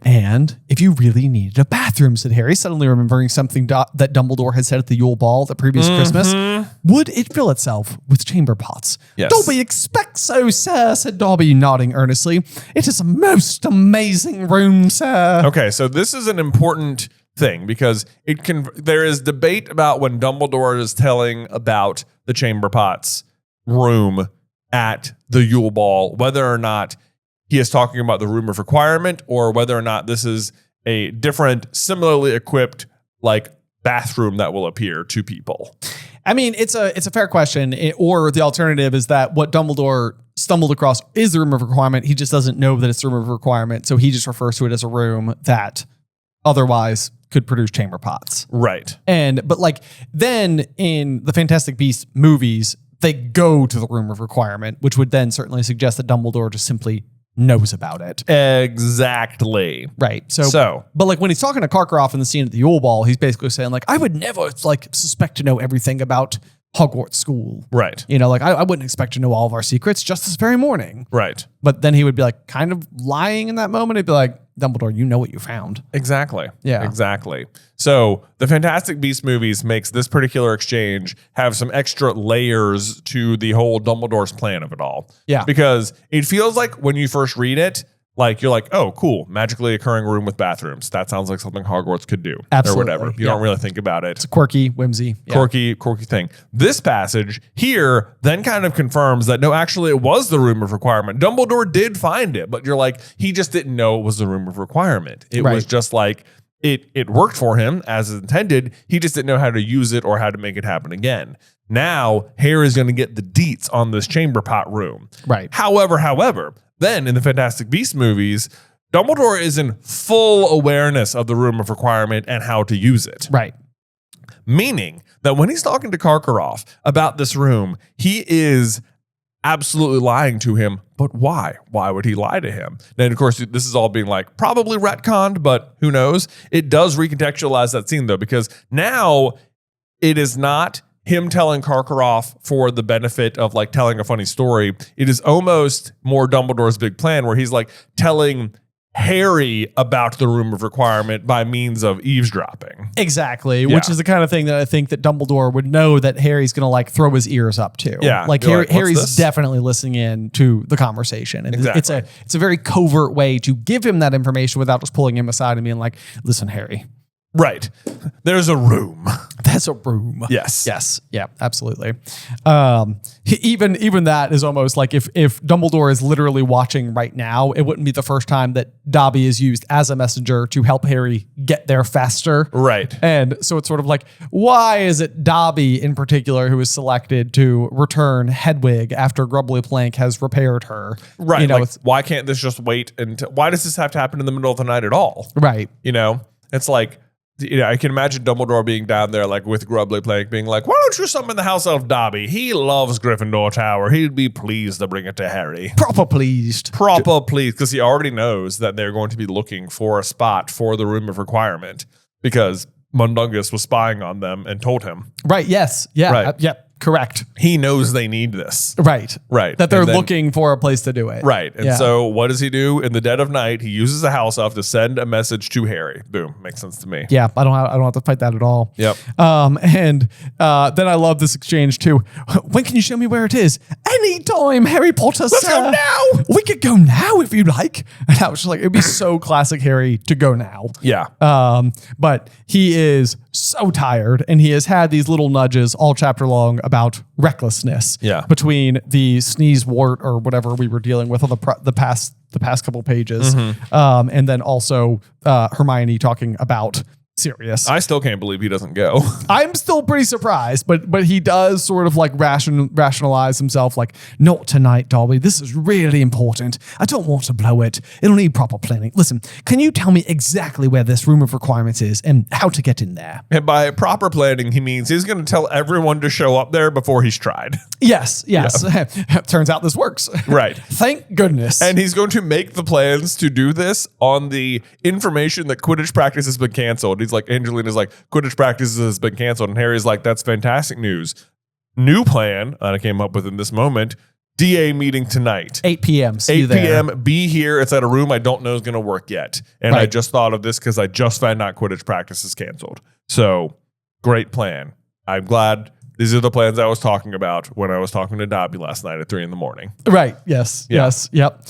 Speaker 2: and if you really needed a bathroom, said Harry, suddenly remembering something that Dumbledore had said at the Yule Ball the previous Christmas. Would it fill itself with chamber pots?
Speaker 1: Yes.
Speaker 2: Dobby expects so, sir, said Dobby, nodding earnestly. It is a most amazing room, sir.
Speaker 1: Okay, so this is an important thing because there is debate about when Dumbledore is telling about the chamber pots room at the Yule Ball, whether or not he is talking about the room of requirement or whether or not this is a different, similarly equipped like bathroom that will appear to people.
Speaker 2: I mean, it's a fair question. Or the alternative is that what Dumbledore stumbled across is the room of requirement. He just doesn't know that it's the room of requirement. So he just refers to it as a room that otherwise could produce chamber pots.
Speaker 1: Right.
Speaker 2: But like then in the Fantastic Beasts movies, they go to the room of requirement, which would then certainly suggest that Dumbledore just simply knows about it.
Speaker 1: Exactly.
Speaker 2: Right. So, but like when he's talking to Karkaroff in the scene at the Yule Ball, he's basically saying like, I would never like suspect to know everything about Hogwarts School.
Speaker 1: Right.
Speaker 2: You know, like I wouldn't expect to know all of our secrets just this very morning.
Speaker 1: Right.
Speaker 2: But then he would be like kind of lying in that moment. He'd be like, Dumbledore, you know what you found.
Speaker 1: Exactly.
Speaker 2: Yeah.
Speaker 1: Exactly. So the Fantastic Beasts movies makes this particular exchange have some extra layers to the whole Dumbledore's plan of it all.
Speaker 2: Yeah.
Speaker 1: Because it feels like when you first read it, like you're like, oh, cool, magically occurring room with bathrooms. That sounds like something Hogwarts could do.
Speaker 2: Absolutely.
Speaker 1: Or whatever. You don't really think about it.
Speaker 2: It's a quirky, whimsy. Yeah.
Speaker 1: Quirky thing. This passage here then kind of confirms that no, actually it was the room of requirement. Dumbledore did find it, but you're like, he just didn't know it was the room of requirement. It was just like, it worked for him as intended. He just didn't know how to use it or how to make it happen again. Now, Harry is going to get the deets on this chamber pot room.
Speaker 2: Right.
Speaker 1: However, then in the Fantastic Beasts movies, Dumbledore is in full awareness of the room of requirement and how to use it.
Speaker 2: Right.
Speaker 1: Meaning that when he's talking to Karkaroff about this room, he is absolutely lying to him. But why? Why would he lie to him? Then, of course, this is all being like probably retconned, but who knows? It does recontextualize that scene, though, because now it is not him telling Karkaroff for the benefit of like telling a funny story. It is almost more Dumbledore's big plan where he's like telling Harry about the room of requirement by means of eavesdropping.
Speaker 2: Exactly. Which is the kind of thing that I think that Dumbledore would know that Harry's going to like throw his ears up to.
Speaker 1: Yeah.
Speaker 2: Like Harry's definitely listening in to the conversation. And
Speaker 1: exactly.
Speaker 2: It's a very covert way to give him that information without just pulling him aside and being like, listen, Harry.
Speaker 1: Right. There's a room.
Speaker 2: There's a room.
Speaker 1: Yes.
Speaker 2: Yes. Yeah, absolutely. Even that is almost like if Dumbledore is literally watching right now, it wouldn't be the first time that Dobby is used as a messenger to help Harry get there faster.
Speaker 1: Right.
Speaker 2: And so it's sort of like, why is it Dobby in particular who is selected to return Hedwig after Grubbly Plank has repaired her?
Speaker 1: Right.
Speaker 2: You know,
Speaker 1: like, why can't this just wait until, why does this have to happen in the middle of the night at all?
Speaker 2: right.
Speaker 1: You know, it's like, I can imagine Dumbledore being down there, like with Grubbly Plank, being like, "Why don't you summon the House Elf Dobby? He loves Gryffindor Tower. He'd be pleased to bring it to Harry."
Speaker 2: Proper pleased,
Speaker 1: because he already knows that they're going to be looking for a spot for the Room of Requirement because Mundungus was spying on them and told him.
Speaker 2: Right. Yes. Yeah.
Speaker 1: Right.
Speaker 2: Yep. Correct.
Speaker 1: He knows they need this.
Speaker 2: Right.
Speaker 1: Right.
Speaker 2: That they're looking for a place to do it.
Speaker 1: Right. And so what does he do? In the dead of night, he uses the house elf to send a message to Harry. Boom. Makes sense to me.
Speaker 2: Yeah. I don't have to fight that at all.
Speaker 1: Yep.
Speaker 2: And then I love this exchange too. When can you show me where it is? Anytime, Harry Potter.
Speaker 1: Let's go now.
Speaker 2: We could go now if you'd like. And I was just like, it'd be so classic Harry to go now.
Speaker 1: Yeah.
Speaker 2: But he is so tired, and he has had these little nudges all chapter long about recklessness.
Speaker 1: Yeah.
Speaker 2: Between the sneeze wart or whatever we were dealing with on the past couple pages, and then also Hermione talking about Sirius.
Speaker 1: I still can't believe he doesn't go.
Speaker 2: I'm still pretty surprised, but he does sort of like rationalize himself like, not tonight, Dobby. This is really important. I don't want to blow it. It'll need proper planning. Listen, can you tell me exactly where this Room of Requirements is and how to get in there?
Speaker 1: And by proper planning, he means he's going to tell everyone to show up there before he's tried.
Speaker 2: Yes. Yeah. Turns out this works.
Speaker 1: Right.
Speaker 2: Thank goodness.
Speaker 1: And he's going to make the plans to do this on the information that Quidditch practice has been canceled. He's like, Angelina's like, Quidditch practice has been canceled. And Harry's like, that's fantastic news. New plan that I came up with in this moment. DA meeting tonight.
Speaker 2: 8 p.m.
Speaker 1: 8 p.m. Be here. It's at a room I don't know is going to work yet. And
Speaker 2: Right.
Speaker 1: I just thought of this because I just found out Quidditch practice is canceled. So great plan. I'm glad. These are the plans I was talking about when I was talking to Dobby last night at 3 a.m.
Speaker 2: Right. Yes.
Speaker 1: Yeah.
Speaker 2: Yes. Yep.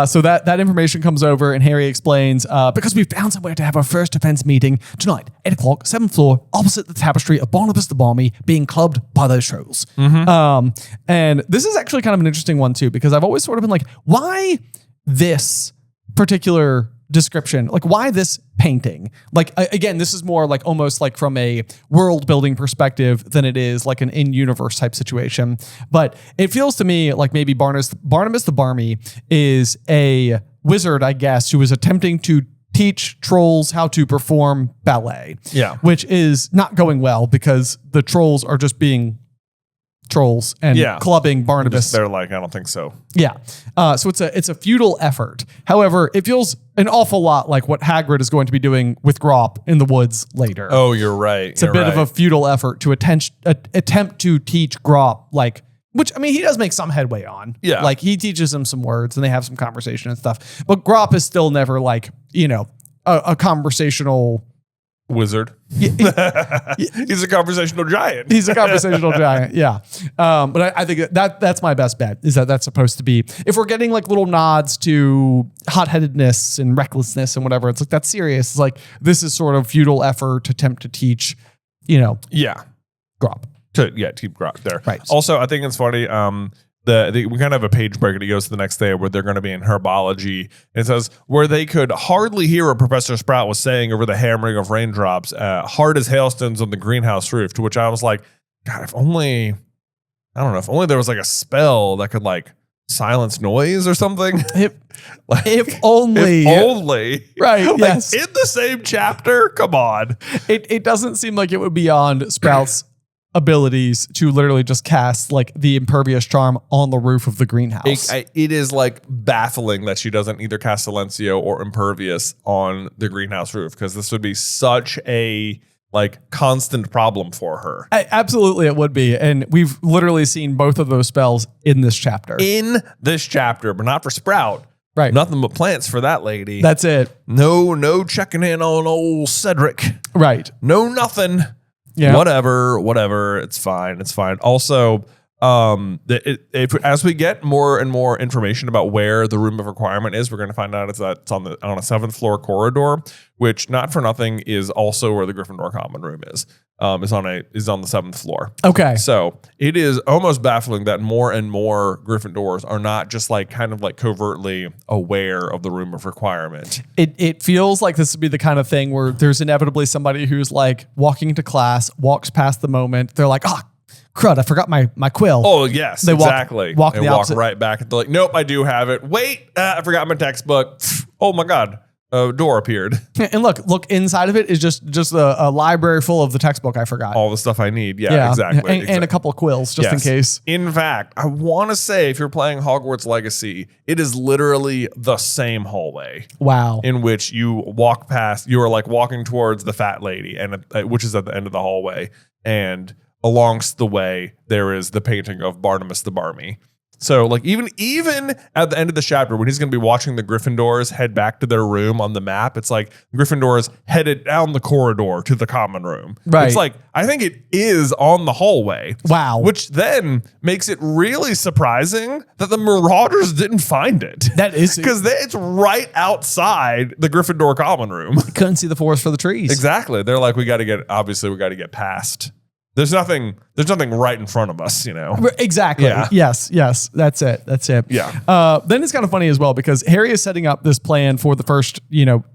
Speaker 2: So that information comes over, and Harry explains, because we've found somewhere to have our first defense meeting tonight, 8 o'clock, 7th floor, opposite the tapestry of Barnabas the Balmy, being clubbed by those trolls. And this is actually kind of an interesting one too, because I've always sort of been like, why this particular description? Like, why this painting? Like, again, this is more like almost like from a world building perspective than it is like an in-universe type situation. But it feels to me like maybe Barnabas the Barmy is a wizard, I guess, who is attempting to teach trolls how to perform ballet. Yeah. Which is not going well because the trolls are just being trolls and clubbing Barnabas.
Speaker 1: They're like, I don't think so.
Speaker 2: Yeah. So it's a futile effort. However, it feels an awful lot like what Hagrid is going to be doing with Grop in the woods later.
Speaker 1: Oh, you're right.
Speaker 2: It's a bit of a futile effort to attempt to teach Grop, like, which, I mean, he does make some headway on.
Speaker 1: Yeah.
Speaker 2: Like, he teaches him some words and they have some conversation and stuff. But Grop is still never like, you know, a conversational
Speaker 1: wizard. He's a conversational giant.
Speaker 2: He's a conversational giant. Yeah. But I think that's my best bet, is that that's supposed to be, if we're getting like little nods to hot-headedness and recklessness and whatever, it's like, that's serious. It's like, this is sort of futile effort to attempt to teach, you know.
Speaker 1: Yeah.
Speaker 2: Grop.
Speaker 1: Keep Grop there.
Speaker 2: Right.
Speaker 1: Also, I think it's funny. We kind of have a page break and he goes to the next day where they're going to be in herbology. And it says, where they could hardly hear what Professor Sprout was saying over the hammering of raindrops, hard as hailstones on the greenhouse roof, to which I was like, God, if only there was like a spell that could like silence noise or something.
Speaker 2: If only. Right,
Speaker 1: like,
Speaker 2: yes.
Speaker 1: In the same chapter? Come on.
Speaker 2: It doesn't seem like it would be beyond Sprout's abilities to literally just cast like the impervious charm on the roof of the greenhouse.
Speaker 1: It is like baffling that she doesn't either cast Silencio or impervious on the greenhouse roof, because this would be such a like constant problem for her.
Speaker 2: Absolutely, it would be. And we've literally seen both of those spells in this chapter.
Speaker 1: But not for Sprout.
Speaker 2: Right.
Speaker 1: Nothing but plants for that lady.
Speaker 2: That's it.
Speaker 1: No checking in on old Cedric.
Speaker 2: Right.
Speaker 1: No nothing. Yeah. Whatever. It's fine. Also, As we get more and more information about where the room of requirement is, we're going to find out it's on a 7th floor corridor, which not for nothing is also where the Gryffindor common room is. Is on the 7th floor.
Speaker 2: Okay.
Speaker 1: So it is almost baffling that more and more Gryffindors are not just like kind of like covertly aware of the room of requirement.
Speaker 2: It feels like this would be the kind of thing where there's inevitably somebody who's like walking into class, walks past the moment. They're like, crud, I forgot my quill.
Speaker 1: Oh, yes,
Speaker 2: they
Speaker 1: exactly.
Speaker 2: Walk
Speaker 1: they
Speaker 2: walk
Speaker 1: right back. They're like, nope, I do have it. Wait, I forgot my textbook. Oh my God. A door appeared.
Speaker 2: And look, inside of it is just a library full of the textbook I forgot.
Speaker 1: All the stuff I need. Yeah, exactly.
Speaker 2: And a couple of quills just in case.
Speaker 1: In fact, I want to say if you're playing Hogwarts Legacy, it is literally the same hallway.
Speaker 2: Wow.
Speaker 1: In which you walk past, you are like walking towards the fat lady, and which is at the end of the hallway. And alongst the way, there is the painting of Barnabas the Barmy. So like even at the end of the chapter when he's going to be watching the Gryffindors head back to their room on the map, it's like Gryffindors headed down the corridor to the common room.
Speaker 2: Right.
Speaker 1: It's like, I think it is on the hallway.
Speaker 2: Wow.
Speaker 1: Which then makes it really surprising that the Marauders didn't find it.
Speaker 2: That is.
Speaker 1: Because it's right outside the Gryffindor common room.
Speaker 2: Couldn't see the forest for the trees.
Speaker 1: Exactly. They're like, we got to get past. There's nothing right in front of us, you know?
Speaker 2: Exactly. Yeah. Yes. That's it.
Speaker 1: Yeah.
Speaker 2: Then it's kind of funny as well because Harry is setting up this plan for the first,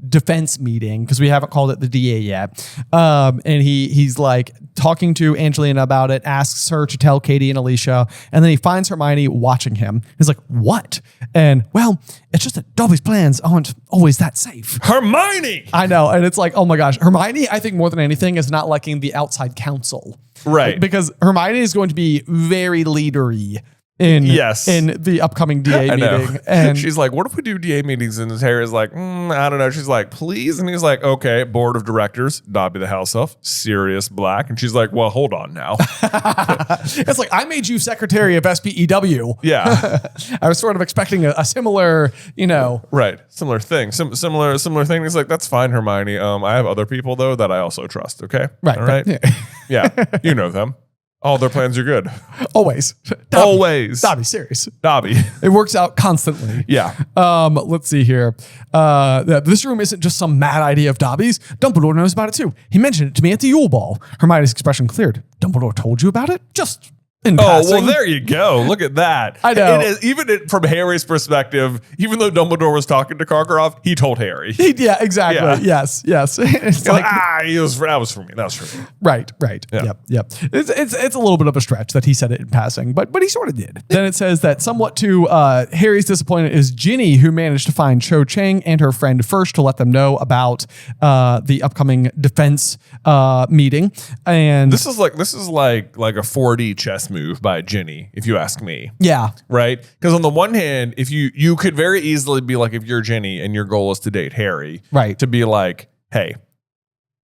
Speaker 2: defense meeting because we haven't called it the DA yet. And he's like talking to Angelina about it, asks her to tell Katie and Alicia, and then he finds Hermione watching him. He's like, what? And well, it's just that Dobby's plans aren't always that safe.
Speaker 1: Hermione!
Speaker 2: I know. And it's like, oh my gosh. Hermione, I think more than anything, is not liking the outside council.
Speaker 1: Right.
Speaker 2: Because Hermione is going to be very leadery in the upcoming DA meeting. And
Speaker 1: she's like, what if we do DA meetings? And Harry's like, I don't know. She's like, please. And he's like, okay, board of directors, Dobby the house elf, Sirius Black. And she's like, well, hold on now.
Speaker 2: It's like, I made you secretary of SPEW.
Speaker 1: Yeah.
Speaker 2: I was sort of expecting a similar,
Speaker 1: Right. Similar thing. Similar thing. He's like, that's fine, Hermione. I have other people, though, that I also trust. Okay.
Speaker 2: Right.
Speaker 1: All right. Yeah. You know them. All their plans are good.
Speaker 2: Always. Dobby.
Speaker 1: Always.
Speaker 2: Dobby, serious.
Speaker 1: Dobby.
Speaker 2: It works out constantly.
Speaker 1: Yeah.
Speaker 2: Let's see here. This room isn't just some mad idea of Dobby's. Dumbledore knows about it too. He mentioned it to me at the Yule Ball. Hermione's expression cleared. Dumbledore told you about it? Just in passing.
Speaker 1: Well, there you go. Look at that.
Speaker 2: I know.
Speaker 1: It is, even from Harry's perspective, even though Dumbledore was talking to Karkaroff, he told Harry.
Speaker 2: Yeah, exactly. Yeah. Yes. It's like,
Speaker 1: that was for me. That was for me.
Speaker 2: Right.
Speaker 1: Yeah.
Speaker 2: Yep. It's a little bit of a stretch that he said it in passing, but he sort of did. Then it says that somewhat to Harry's disappointment is Ginny, who managed to find Cho Chang and her friend first to let them know about the upcoming defense meeting. And
Speaker 1: this is like a 4D chess move by Ginny, if you ask me.
Speaker 2: Yeah.
Speaker 1: Right? Because on the one hand, if you could very easily be like, if you're Ginny and your goal is to date Harry,
Speaker 2: right?
Speaker 1: To be like, hey,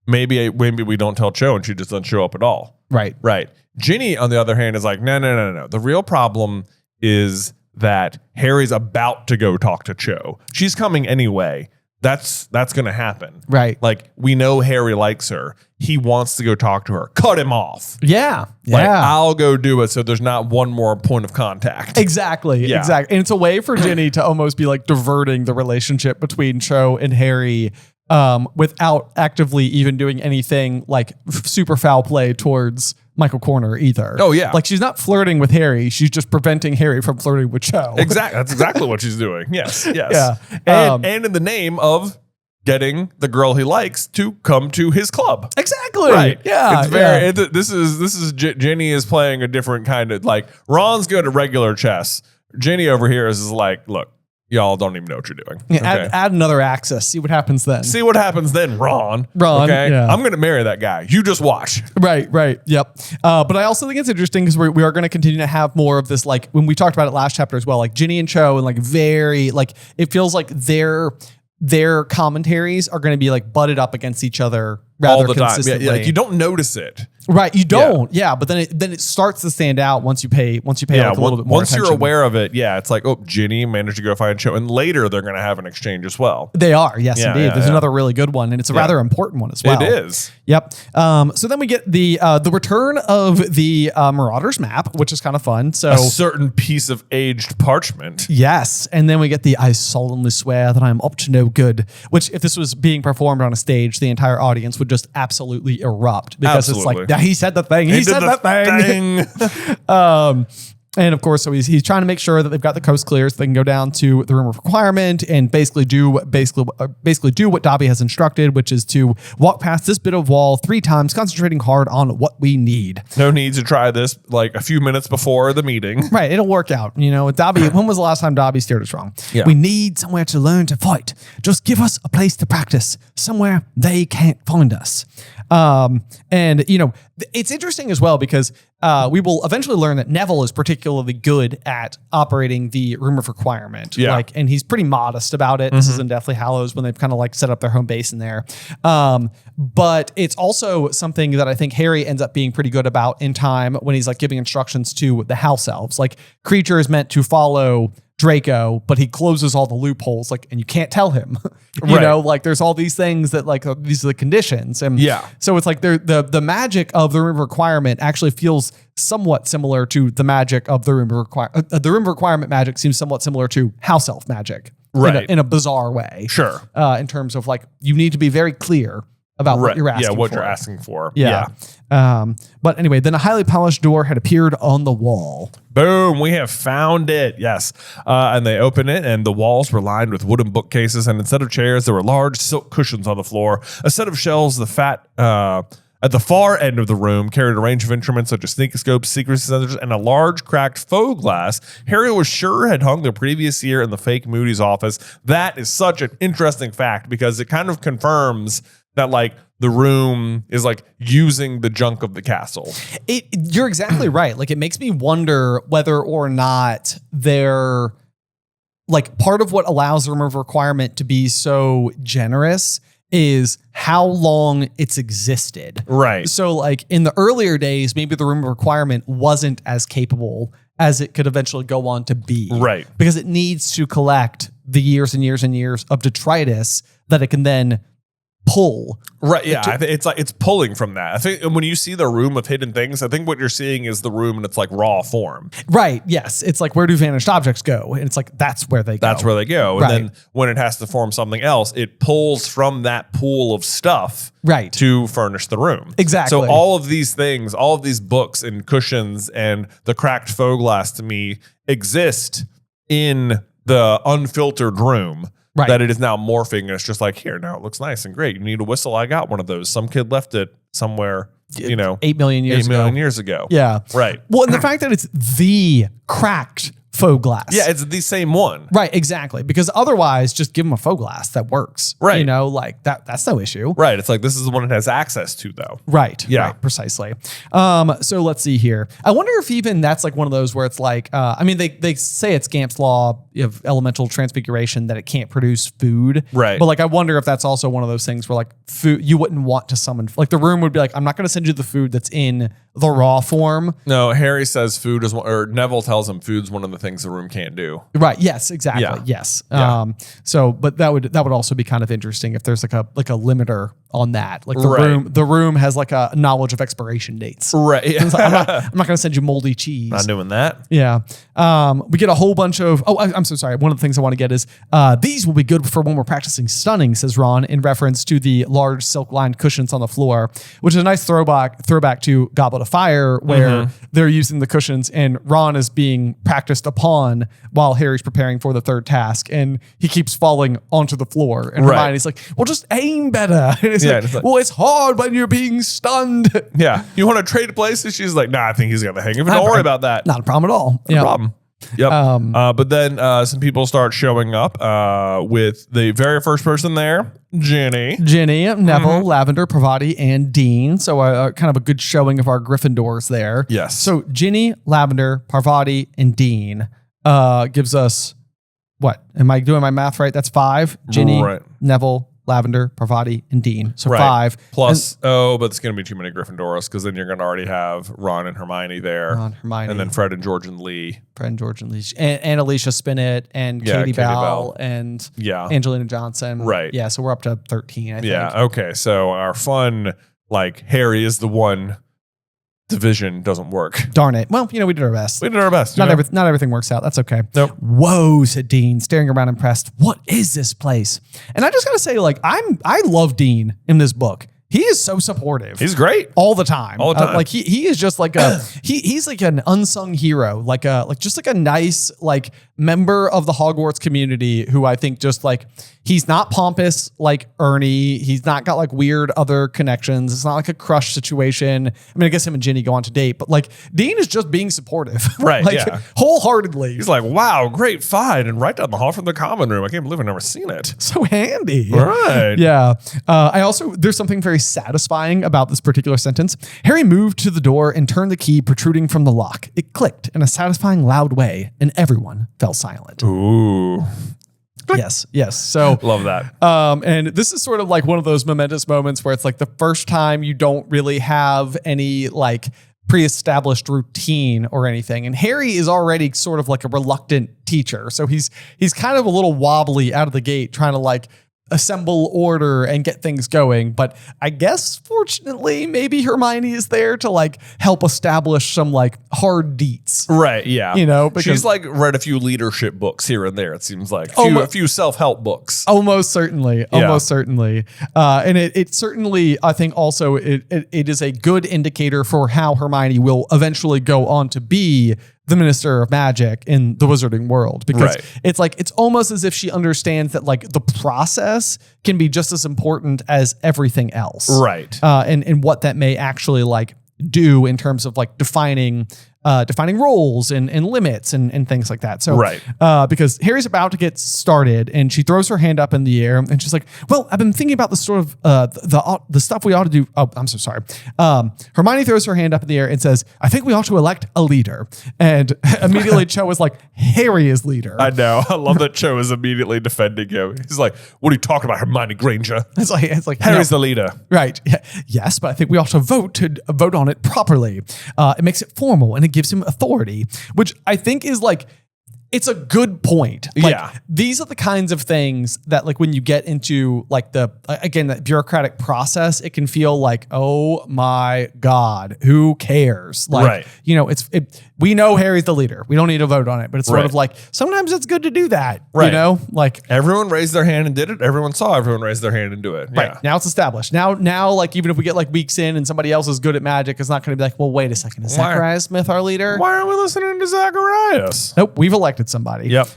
Speaker 1: maybe we don't tell Cho and she just doesn't show up at all.
Speaker 2: Right.
Speaker 1: Ginny, on the other hand, is like, no. The real problem is that Harry's about to go talk to Cho. She's coming anyway. That's going to happen.
Speaker 2: Right.
Speaker 1: Like, we know Harry likes her. He wants to go talk to her. Cut him off.
Speaker 2: Yeah.
Speaker 1: Like, I'll go do it so there's not one more point of contact.
Speaker 2: Exactly.
Speaker 1: Yeah.
Speaker 2: Exactly. And it's a way for Ginny to almost be like diverting the relationship between Cho and Harry without actively even doing anything like super foul play towards Michael Corner either.
Speaker 1: Oh, yeah.
Speaker 2: Like, she's not flirting with Harry. She's just preventing Harry from flirting with Cho.
Speaker 1: Exactly. That's exactly what she's doing. Yes.
Speaker 2: Yeah.
Speaker 1: And in the name of getting the girl he likes to come to his club.
Speaker 2: Exactly.
Speaker 1: Right.
Speaker 2: Yeah.
Speaker 1: It's very, this is Ginny is playing a different kind of, like, Ron's good at regular chess. Ginny over here is like, look, y'all don't even know what you're doing.
Speaker 2: Yeah,
Speaker 1: okay?
Speaker 2: add another axis. See what happens then.
Speaker 1: See what happens then, Ron. Okay.
Speaker 2: Yeah.
Speaker 1: I'm going to marry that guy. You just watch.
Speaker 2: Right. Yep. But I also think it's interesting because we are going to continue to have more of this, like when we talked about it last chapter as well, like Ginny and Cho, and like very, like, it feels like their commentaries are going to be like butted up against each other rather
Speaker 1: all the time.
Speaker 2: consistently.
Speaker 1: Yeah, like you don't notice it.
Speaker 2: Right, you don't. Yeah, but then it starts to stand out once you pay like a little bit more
Speaker 1: once
Speaker 2: attention.
Speaker 1: you're aware of it. Yeah, it's like, oh, Ginny managed to go find Cho, and later they're going to have an exchange as well.
Speaker 2: They are, yes,
Speaker 1: Yeah,
Speaker 2: indeed.
Speaker 1: yeah,
Speaker 2: There's
Speaker 1: yeah.
Speaker 2: another really good one, and it's a rather important one as well.
Speaker 1: It is.
Speaker 2: Yep. So then we get the return of the Marauders map, which is kind of fun. So
Speaker 1: A certain piece of aged parchment.
Speaker 2: yes, and then we get the I solemnly swear that I am up to no good, which if this was being performed on a stage, the entire audience would just absolutely erupt because it's like, yeah, he said the thing. He said the thing. And of course, so he's trying to make sure that they've got the coast clear so they can go down to the room of requirement and basically do what Dobby has instructed, which is to walk past this bit of wall 3 times, concentrating hard on what we need.
Speaker 1: No need to try this like a few minutes before the meeting.
Speaker 2: Right, it'll work out. You know, Dobby. When was the last time Dobby steered us wrong?
Speaker 1: Yeah.
Speaker 2: We need somewhere to learn to fight. Just give us a place to practice, somewhere they can't find us. And you know, it's interesting as well because we will eventually learn that Neville is particularly good at operating the room of requirement.
Speaker 1: Yeah.
Speaker 2: Like, and he's pretty modest about it. This is in Deathly Hallows when they've kind of like set up their home base in there. But it's also something that I think Harry ends up being pretty good about in time when he's like giving instructions to the house elves. Like, Creature is meant to follow Draco, but he closes all the loopholes, like, and you can't tell him, you know, like there's all these things that like, these are the conditions. And so it's like the magic of the room of requirement actually feels somewhat similar to the magic of the room of requirement. The room of requirement magic seems somewhat similar to house elf magic,
Speaker 1: right?
Speaker 2: In a bizarre way.
Speaker 1: Sure.
Speaker 2: In terms of like, you need to be very clear about what you're asking for.
Speaker 1: Yeah, what you're asking for.
Speaker 2: Yeah. But anyway, then a highly polished door had appeared on the wall.
Speaker 1: Boom, we have found it. Yes. And they open it, and the walls were lined with wooden bookcases, and instead of chairs, there were large silk cushions on the floor. A set of shelves, at the far end of the room, carried a range of instruments such as sneakoscopes, secrecy sensors, and a large cracked faux glass Harry was sure had hung the previous year in the fake Moody's office. That is such an interesting fact because it kind of confirms that like the room is like using the junk of the castle.
Speaker 2: You're exactly right. Like, it makes me wonder whether or not they're like, part of what allows the room of requirement to be so generous is how long it's existed.
Speaker 1: Right.
Speaker 2: So like in the earlier days, maybe the room of requirement wasn't as capable as it could eventually go on to be.
Speaker 1: Right.
Speaker 2: Because it needs to collect the years and years and years of detritus that it can then pull.
Speaker 1: Right. Yeah. It's like it's pulling from that. I think when you see the room of hidden things, I think what you're seeing is the room in its like raw form.
Speaker 2: Right. Yes. It's like, where do vanished objects go? And it's like, that's where they go.
Speaker 1: That's where they go.
Speaker 2: Right.
Speaker 1: And then when it has to form something else, it pulls from that pool of stuff
Speaker 2: right
Speaker 1: to furnish the room.
Speaker 2: Exactly.
Speaker 1: So all of these things, all of these books and cushions and the cracked faux glass to me exist in the unfiltered room.
Speaker 2: Right.
Speaker 1: That it is now morphing, and it's just like, here, now it looks nice and great. You need a whistle? I got one of those. Some kid left it somewhere,
Speaker 2: 8 million years ago. Yeah.
Speaker 1: Right.
Speaker 2: Well, and the fact that it's the cracked faux glass.
Speaker 1: Yeah, it's the same one.
Speaker 2: Right, exactly. Because otherwise, just give them a faux glass that works.
Speaker 1: Right.
Speaker 2: You know, like that's no issue.
Speaker 1: Right. It's like, this is the one it has access to, though.
Speaker 2: Right.
Speaker 1: Yeah.
Speaker 2: Right, precisely. So let's see here. I wonder if even that's like one of those where it's like, I mean, they say it's Gamp's law of elemental transfiguration that it can't produce food.
Speaker 1: Right.
Speaker 2: But like, I wonder if that's also one of those things where like food, you wouldn't want to summon, like the room would be like, I'm not going to send you the food that's in the raw form.
Speaker 1: No, Harry says food is one, or Neville tells him food's one of the things the room can't do.
Speaker 2: Right. Yes, exactly.
Speaker 1: Yeah.
Speaker 2: Yes.
Speaker 1: Yeah.
Speaker 2: So, but that would also be kind of interesting if there's like a limiter on that. Like
Speaker 1: Right.
Speaker 2: the room has like a knowledge of expiration dates.
Speaker 1: Right.
Speaker 2: It's like, I'm not going to send you moldy cheese.
Speaker 1: Not doing that.
Speaker 2: Yeah. We get a whole bunch of, I'm so sorry. One of the things I want to get is, these will be good for when we're practicing stunning, says Ron, in reference to the large silk lined cushions on the floor, which is a nice throwback to Goblet of Fire, where they're using the cushions and Ron is being practiced upon while Harry's preparing for the third task. And he keeps falling onto the floor. And
Speaker 1: Right.
Speaker 2: Hermione's like, well, just aim better. And it's
Speaker 1: It's like,
Speaker 2: well, it's hard when you're being stunned.
Speaker 1: Yeah. You want to trade places? She's like, nah, I think he's got the hang of it. Don't worry about that.
Speaker 2: Not a problem at all.
Speaker 1: No problem. Yep. But then some people start showing up with the very first person there, Ginny,
Speaker 2: Neville, Lavender, Parvati, and Dean. So kind of a good showing of our Gryffindors there.
Speaker 1: Yes.
Speaker 2: So Ginny, Lavender, Parvati, and Dean gives us what? Am I doing my math right? That's 5. Ginny,
Speaker 1: Right.
Speaker 2: Neville, Lavender, Parvati, and Dean. So
Speaker 1: Right.
Speaker 2: 5.
Speaker 1: Plus, but it's going to be too many Gryffindors because then you're going to already have Ron and Hermione there.
Speaker 2: Ron, Hermione.
Speaker 1: And then Fred and George and Lee.
Speaker 2: Fred and George and Lee. And Alicia Spinnet and Katie Bell and Angelina Johnson.
Speaker 1: Right.
Speaker 2: Yeah, so we're up to 13, I think.
Speaker 1: Yeah, okay. So our fun, like, Harry is the one division doesn't work.
Speaker 2: Darn it. Well, we did our best.
Speaker 1: We did our best.
Speaker 2: Not everything works out. That's okay.
Speaker 1: Nope.
Speaker 2: Whoa, said Dean, staring around impressed. What is this place? And I just gotta say, like, I love Dean in this book. He is so supportive.
Speaker 1: He's great.
Speaker 2: All the time.
Speaker 1: All the time.
Speaker 2: Like he is just like he's like an unsung hero, like just like a nice like member of the Hogwarts community who I think just like he's not pompous like Ernie. He's not got like weird other connections. It's not like a crush situation. I mean, I guess him and Ginny go on to date, but like Dean is just being supportive.
Speaker 1: Right.
Speaker 2: like,
Speaker 1: yeah.
Speaker 2: Wholeheartedly.
Speaker 1: He's like, wow, great find. And right down the hall from the common room. I can't believe I've never seen it.
Speaker 2: So handy.
Speaker 1: Right.
Speaker 2: Yeah. There's something very satisfying about this particular sentence. Harry moved to the door and turned the key protruding from the lock. It clicked in a satisfying loud way, and everyone fell silent.
Speaker 1: Ooh.
Speaker 2: Yes. So
Speaker 1: love that.
Speaker 2: And this is sort of like one of those momentous moments where it's like the first time you don't really have any like pre-established routine or anything. And Harry is already sort of like a reluctant teacher. So he's kind of a little wobbly out of the gate trying to like assemble order and get things going. But I guess fortunately, maybe Hermione is there to like help establish some like hard deets.
Speaker 1: Right. Yeah.
Speaker 2: Because
Speaker 1: she's like read a few leadership books here and there. It seems like a few self-help books.
Speaker 2: Almost certainly. And it certainly, I think also it is a good indicator for how Hermione will eventually go on to be the Minister of Magic in the wizarding world, because it's like, it's almost as if she understands that like the process can be just as important as everything else.
Speaker 1: Right.
Speaker 2: And what that may actually like do in terms of like defining roles and limits and things like that. So, because Harry's about to get started and she throws her hand up in the air and she's like, well, I've been thinking about the sort of, the stuff we ought to do. Oh, I'm so sorry. Hermione throws her hand up in the air and says, I think we ought to elect a leader. And immediately Cho is like, Harry is leader.
Speaker 1: I know. I love that Cho is immediately defending him. He's like, what are you talking about, Hermione Granger?
Speaker 2: It's like
Speaker 1: Harry's the leader.
Speaker 2: Right. Yes, but I think we ought to vote on it properly. It makes it formal and it gives him authority, which I think is like, it's a good point. Like, these are the kinds of things that like when you get into like that bureaucratic process, it can feel like, oh my God, who cares? Like, we know Harry's the leader. We don't need to vote on it, but it's sort of like, sometimes it's good to do that. Like
Speaker 1: everyone raised their hand and did it. Everyone saw everyone raise their hand and do it.
Speaker 2: Right. Now it's established. Now, like, even if we get like weeks in and somebody else is good at magic, it's not going to be like, well, wait a second. Is Zacharias Smith our leader?
Speaker 1: Why aren't we listening to Zacharias?
Speaker 2: Nope. We've elected somebody.
Speaker 1: Yep.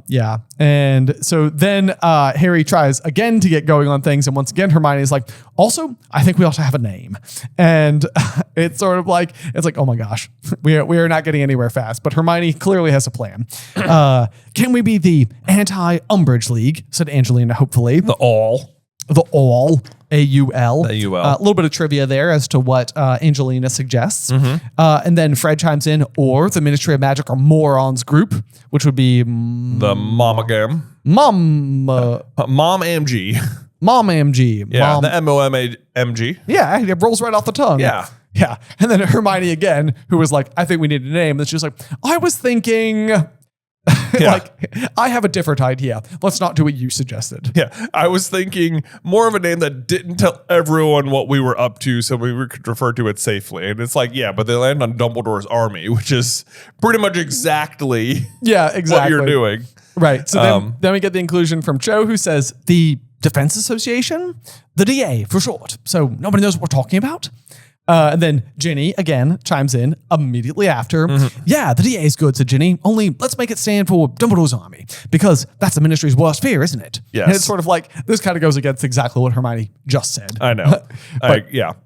Speaker 2: Yeah. And so then Harry tries again to get going on things. And once again, Hermione is like, also, I think we ought to have a name. And it's sort of like, oh my gosh, we are not getting anywhere fast. But Hermione clearly has a plan. Can we be the Anti-Umbridge League? Said Angelina, hopefully.
Speaker 1: The All.
Speaker 2: AUL.
Speaker 1: AUL.
Speaker 2: A little bit of trivia there as to what Angelina suggests. And then Fred chimes in, or the Ministry of Magic or Morons group, which would be
Speaker 1: the Momagam.
Speaker 2: Mom
Speaker 1: MG.
Speaker 2: Mom MG.
Speaker 1: Yeah, the MOMG.
Speaker 2: Yeah, it rolls right off the tongue.
Speaker 1: Yeah.
Speaker 2: Yeah. And then Hermione again, who was like, I think we need a name. And she was like, I was thinking... like, I have a different idea. Let's not do what you suggested.
Speaker 1: Yeah, I was thinking more of a name that didn't tell everyone what we were up to so we could refer to it safely. And it's like, yeah, but they land on Dumbledore's army, which is pretty much exactly what you're doing.
Speaker 2: Right. So then we get the inclusion from Cho, who says the Defense Association, the DA for short. So nobody knows what we're talking about. And then Ginny, again, chimes in immediately after. Yeah, the DA is good, said Ginny. Only let's make it stand for Dumbledore's army, because that's the ministry's worst fear, isn't it?
Speaker 1: Yes.
Speaker 2: And it's sort of like, this kind of goes against exactly what Hermione just said.
Speaker 1: I know.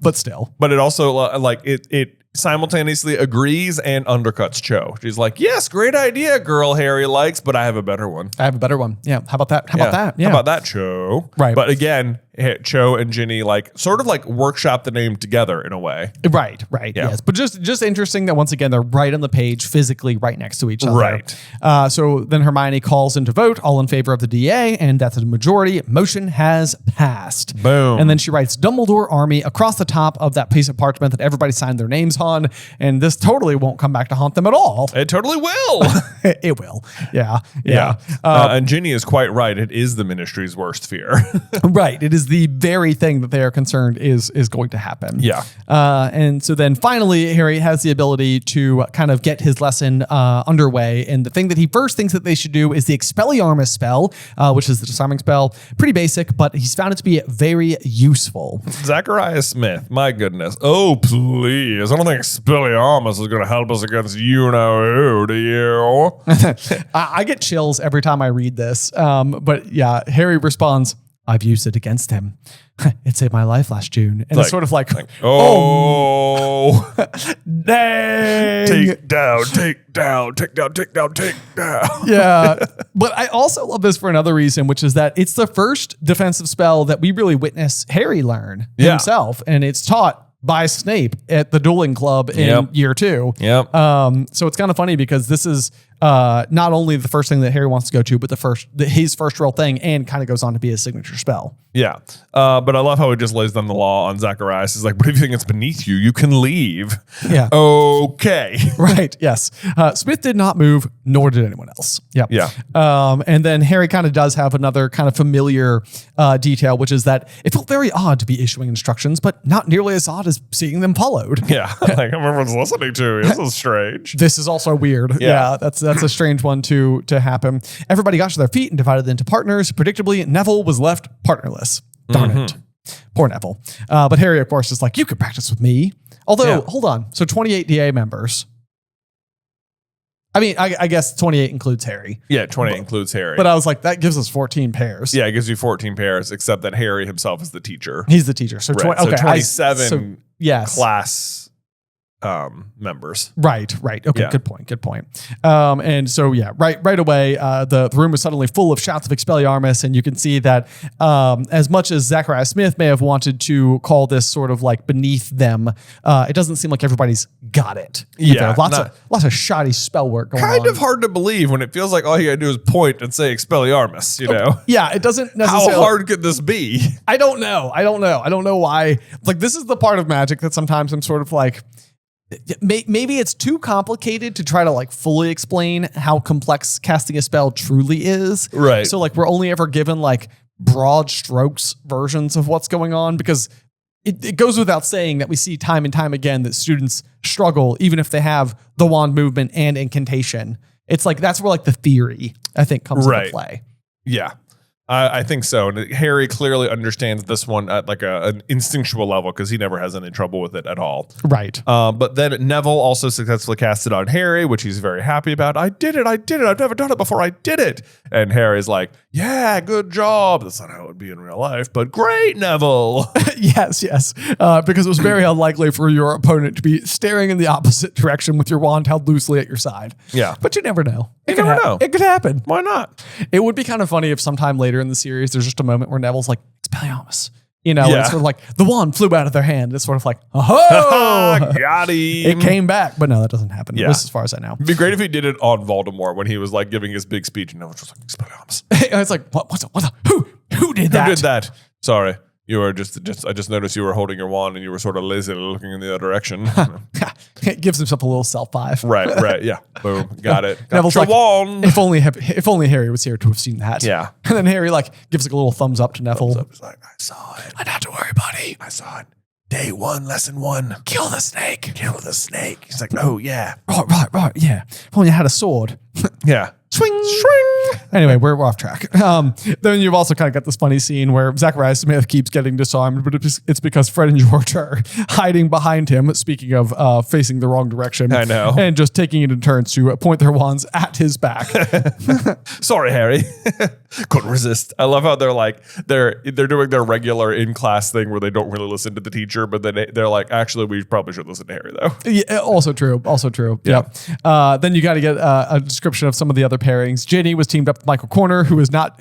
Speaker 2: But still.
Speaker 1: But it also, like, it simultaneously agrees and undercuts Cho. She's like, yes, great idea, girl Harry likes, but I have a better one.
Speaker 2: Yeah. How about that? How about that? Yeah.
Speaker 1: How about that, Cho?
Speaker 2: Right.
Speaker 1: But again, Cho and Ginny like sort of like workshop the name together in a way.
Speaker 2: Right, yes. But just interesting that once again, they're right on the page, physically right next to each other.
Speaker 1: Right.
Speaker 2: So then Hermione calls in to vote, all in favor of the DA, and that's a majority. Motion has passed.
Speaker 1: Boom.
Speaker 2: And then she writes Dumbledore Army across the top of that piece of parchment that everybody signed their names on, and this totally won't come back to haunt them at all.
Speaker 1: It totally will.
Speaker 2: It will. Yeah.
Speaker 1: And Ginny is quite right. It is the Ministry's worst fear.
Speaker 2: Right. It is the very thing that they are concerned is going to happen.
Speaker 1: Yeah.
Speaker 2: And so then finally, Harry has the ability to kind of get his lesson underway. And the thing that he first thinks that they should do is the Expelliarmus spell, which is the disarming spell. Pretty basic, but he's found it to be very useful.
Speaker 1: Zachariah Smith, my goodness. Oh, please. I don't think Expelliarmus is going to help us against you-know-who, do you?
Speaker 2: I get chills every time I read this. But yeah, Harry responds, I've used it against him. It saved my life last June. And it's sort of like
Speaker 1: oh,
Speaker 2: dang.
Speaker 1: Take down.
Speaker 2: Yeah. But I also love this for another reason, which is that it's the first defensive spell that we really witness Harry learn himself. And it's taught by Snape at the dueling club in year 2.
Speaker 1: Yep.
Speaker 2: So it's kind of funny because this is not only the first thing that Harry wants to go to, but his first real thing, and kind of goes on to be his signature spell.
Speaker 1: Yeah. But I love how he just lays down the law on Zacharias. He's like, but if you think it's beneath you, you can leave.
Speaker 2: Yeah.
Speaker 1: Okay.
Speaker 2: Right. Yes. Smith did not move, nor did anyone else. Yep.
Speaker 1: Yeah.
Speaker 2: And then Harry kind of does have another kind of familiar detail, which is that it felt very odd to be issuing instructions, but not nearly as odd as seeing them followed.
Speaker 1: Yeah. Like everyone's listening to me. This is strange.
Speaker 2: This is also weird. Yeah. That's a strange one to happen. Everybody got to their feet and divided into partners. Predictably, Neville was left partnerless. Darn it. Poor Neville. But Harry, of course, is like, you could practice with me. Although, hold on. So 28 DA members. I mean, I guess 28 includes Harry.
Speaker 1: Yeah, 28 includes Harry.
Speaker 2: But I was like, that gives us 14 pairs.
Speaker 1: Yeah, it gives you 14 pairs, except that Harry himself is the teacher.
Speaker 2: He's the teacher. So,
Speaker 1: right. So 27 class members.
Speaker 2: Right. Okay. Good point. And so, right away, the room was suddenly full of shouts of Expelliarmus. And you can see that as much as Zachariah Smith may have wanted to call this sort of like beneath them, it doesn't seem like everybody's got it.
Speaker 1: Yeah.
Speaker 2: Lots of shoddy spell work going on.
Speaker 1: Kind of hard to believe when it feels like all you gotta do is point and say Expelliarmus, you know?
Speaker 2: Yeah, it doesn't necessarily.
Speaker 1: How hard could this be?
Speaker 2: I don't know. I don't know why. Like, this is the part of magic that sometimes I'm sort of like, maybe it's too complicated to try to like fully explain how complex casting a spell truly is.
Speaker 1: Right.
Speaker 2: So like we're only ever given like broad strokes versions of what's going on, because it goes without saying that we see time and time again that students struggle even if they have the wand movement and incantation. It's like that's where like the theory, I think, comes into play.
Speaker 1: Yeah. I think so. And Harry clearly understands this one at like an instinctual level because he never has any trouble with it at all.
Speaker 2: Right.
Speaker 1: But then Neville also successfully cast it on Harry, which he's very happy about. I did it. I've never done it before. I did it. And Harry's like, yeah, good job. That's not how it would be in real life, but great, Neville.
Speaker 2: Yes. Because it was very unlikely for your opponent to be staring in the opposite direction with your wand held loosely at your side.
Speaker 1: Yeah.
Speaker 2: But you never know.
Speaker 1: You never know.
Speaker 2: It could happen.
Speaker 1: Why not?
Speaker 2: It would be kind of funny if sometime later in the series, there's just a moment where Neville's like, Expelliarmus. You know, and it's sort of like the wand flew out of their hand. It's sort of like, oh,
Speaker 1: got him.
Speaker 2: It came back. But no, that doesn't happen.
Speaker 1: Yeah.
Speaker 2: This, as far as I know.
Speaker 1: It'd be great if he did it on Voldemort when he was like giving his big speech and Neville was like, Expelliarmus.
Speaker 2: It's like, what the, who did that?
Speaker 1: Who did that? Sorry. You were just I just noticed you were holding your wand and you were sort of lazily looking in the other direction.
Speaker 2: It gives himself a little self-five.
Speaker 1: Right. Yeah. Boom. Got it.
Speaker 2: Neville's like,
Speaker 1: wand.
Speaker 2: if only Harry was here to have seen that.
Speaker 1: Yeah.
Speaker 2: And then Harry like gives like a little thumbs up to Neville.
Speaker 1: He's like, I saw it. I don't have to worry, buddy. I saw it. Day 1, lesson 1. Kill the snake. He's like, oh yeah.
Speaker 2: Right. Yeah. If only I had a sword.
Speaker 1: Yeah.
Speaker 2: Swing. Anyway, we're off track. Then you've also kind of got this funny scene where Zachariah Smith keeps getting disarmed, but it's because Fred and George are hiding behind him, speaking of facing the wrong direction.
Speaker 1: I know.
Speaker 2: And just taking it in turns to point their wands at his back.
Speaker 1: Sorry, Harry. Couldn't resist. I love how they're like, they're doing their regular in-class thing where they don't really listen to the teacher, but then they're like, actually, we probably should listen to Harry, though.
Speaker 2: Yeah, also true.
Speaker 1: Yeah.
Speaker 2: Then you got to get a description of some of the other pairings. Ginny was teamed up to Michael Corner, who is not,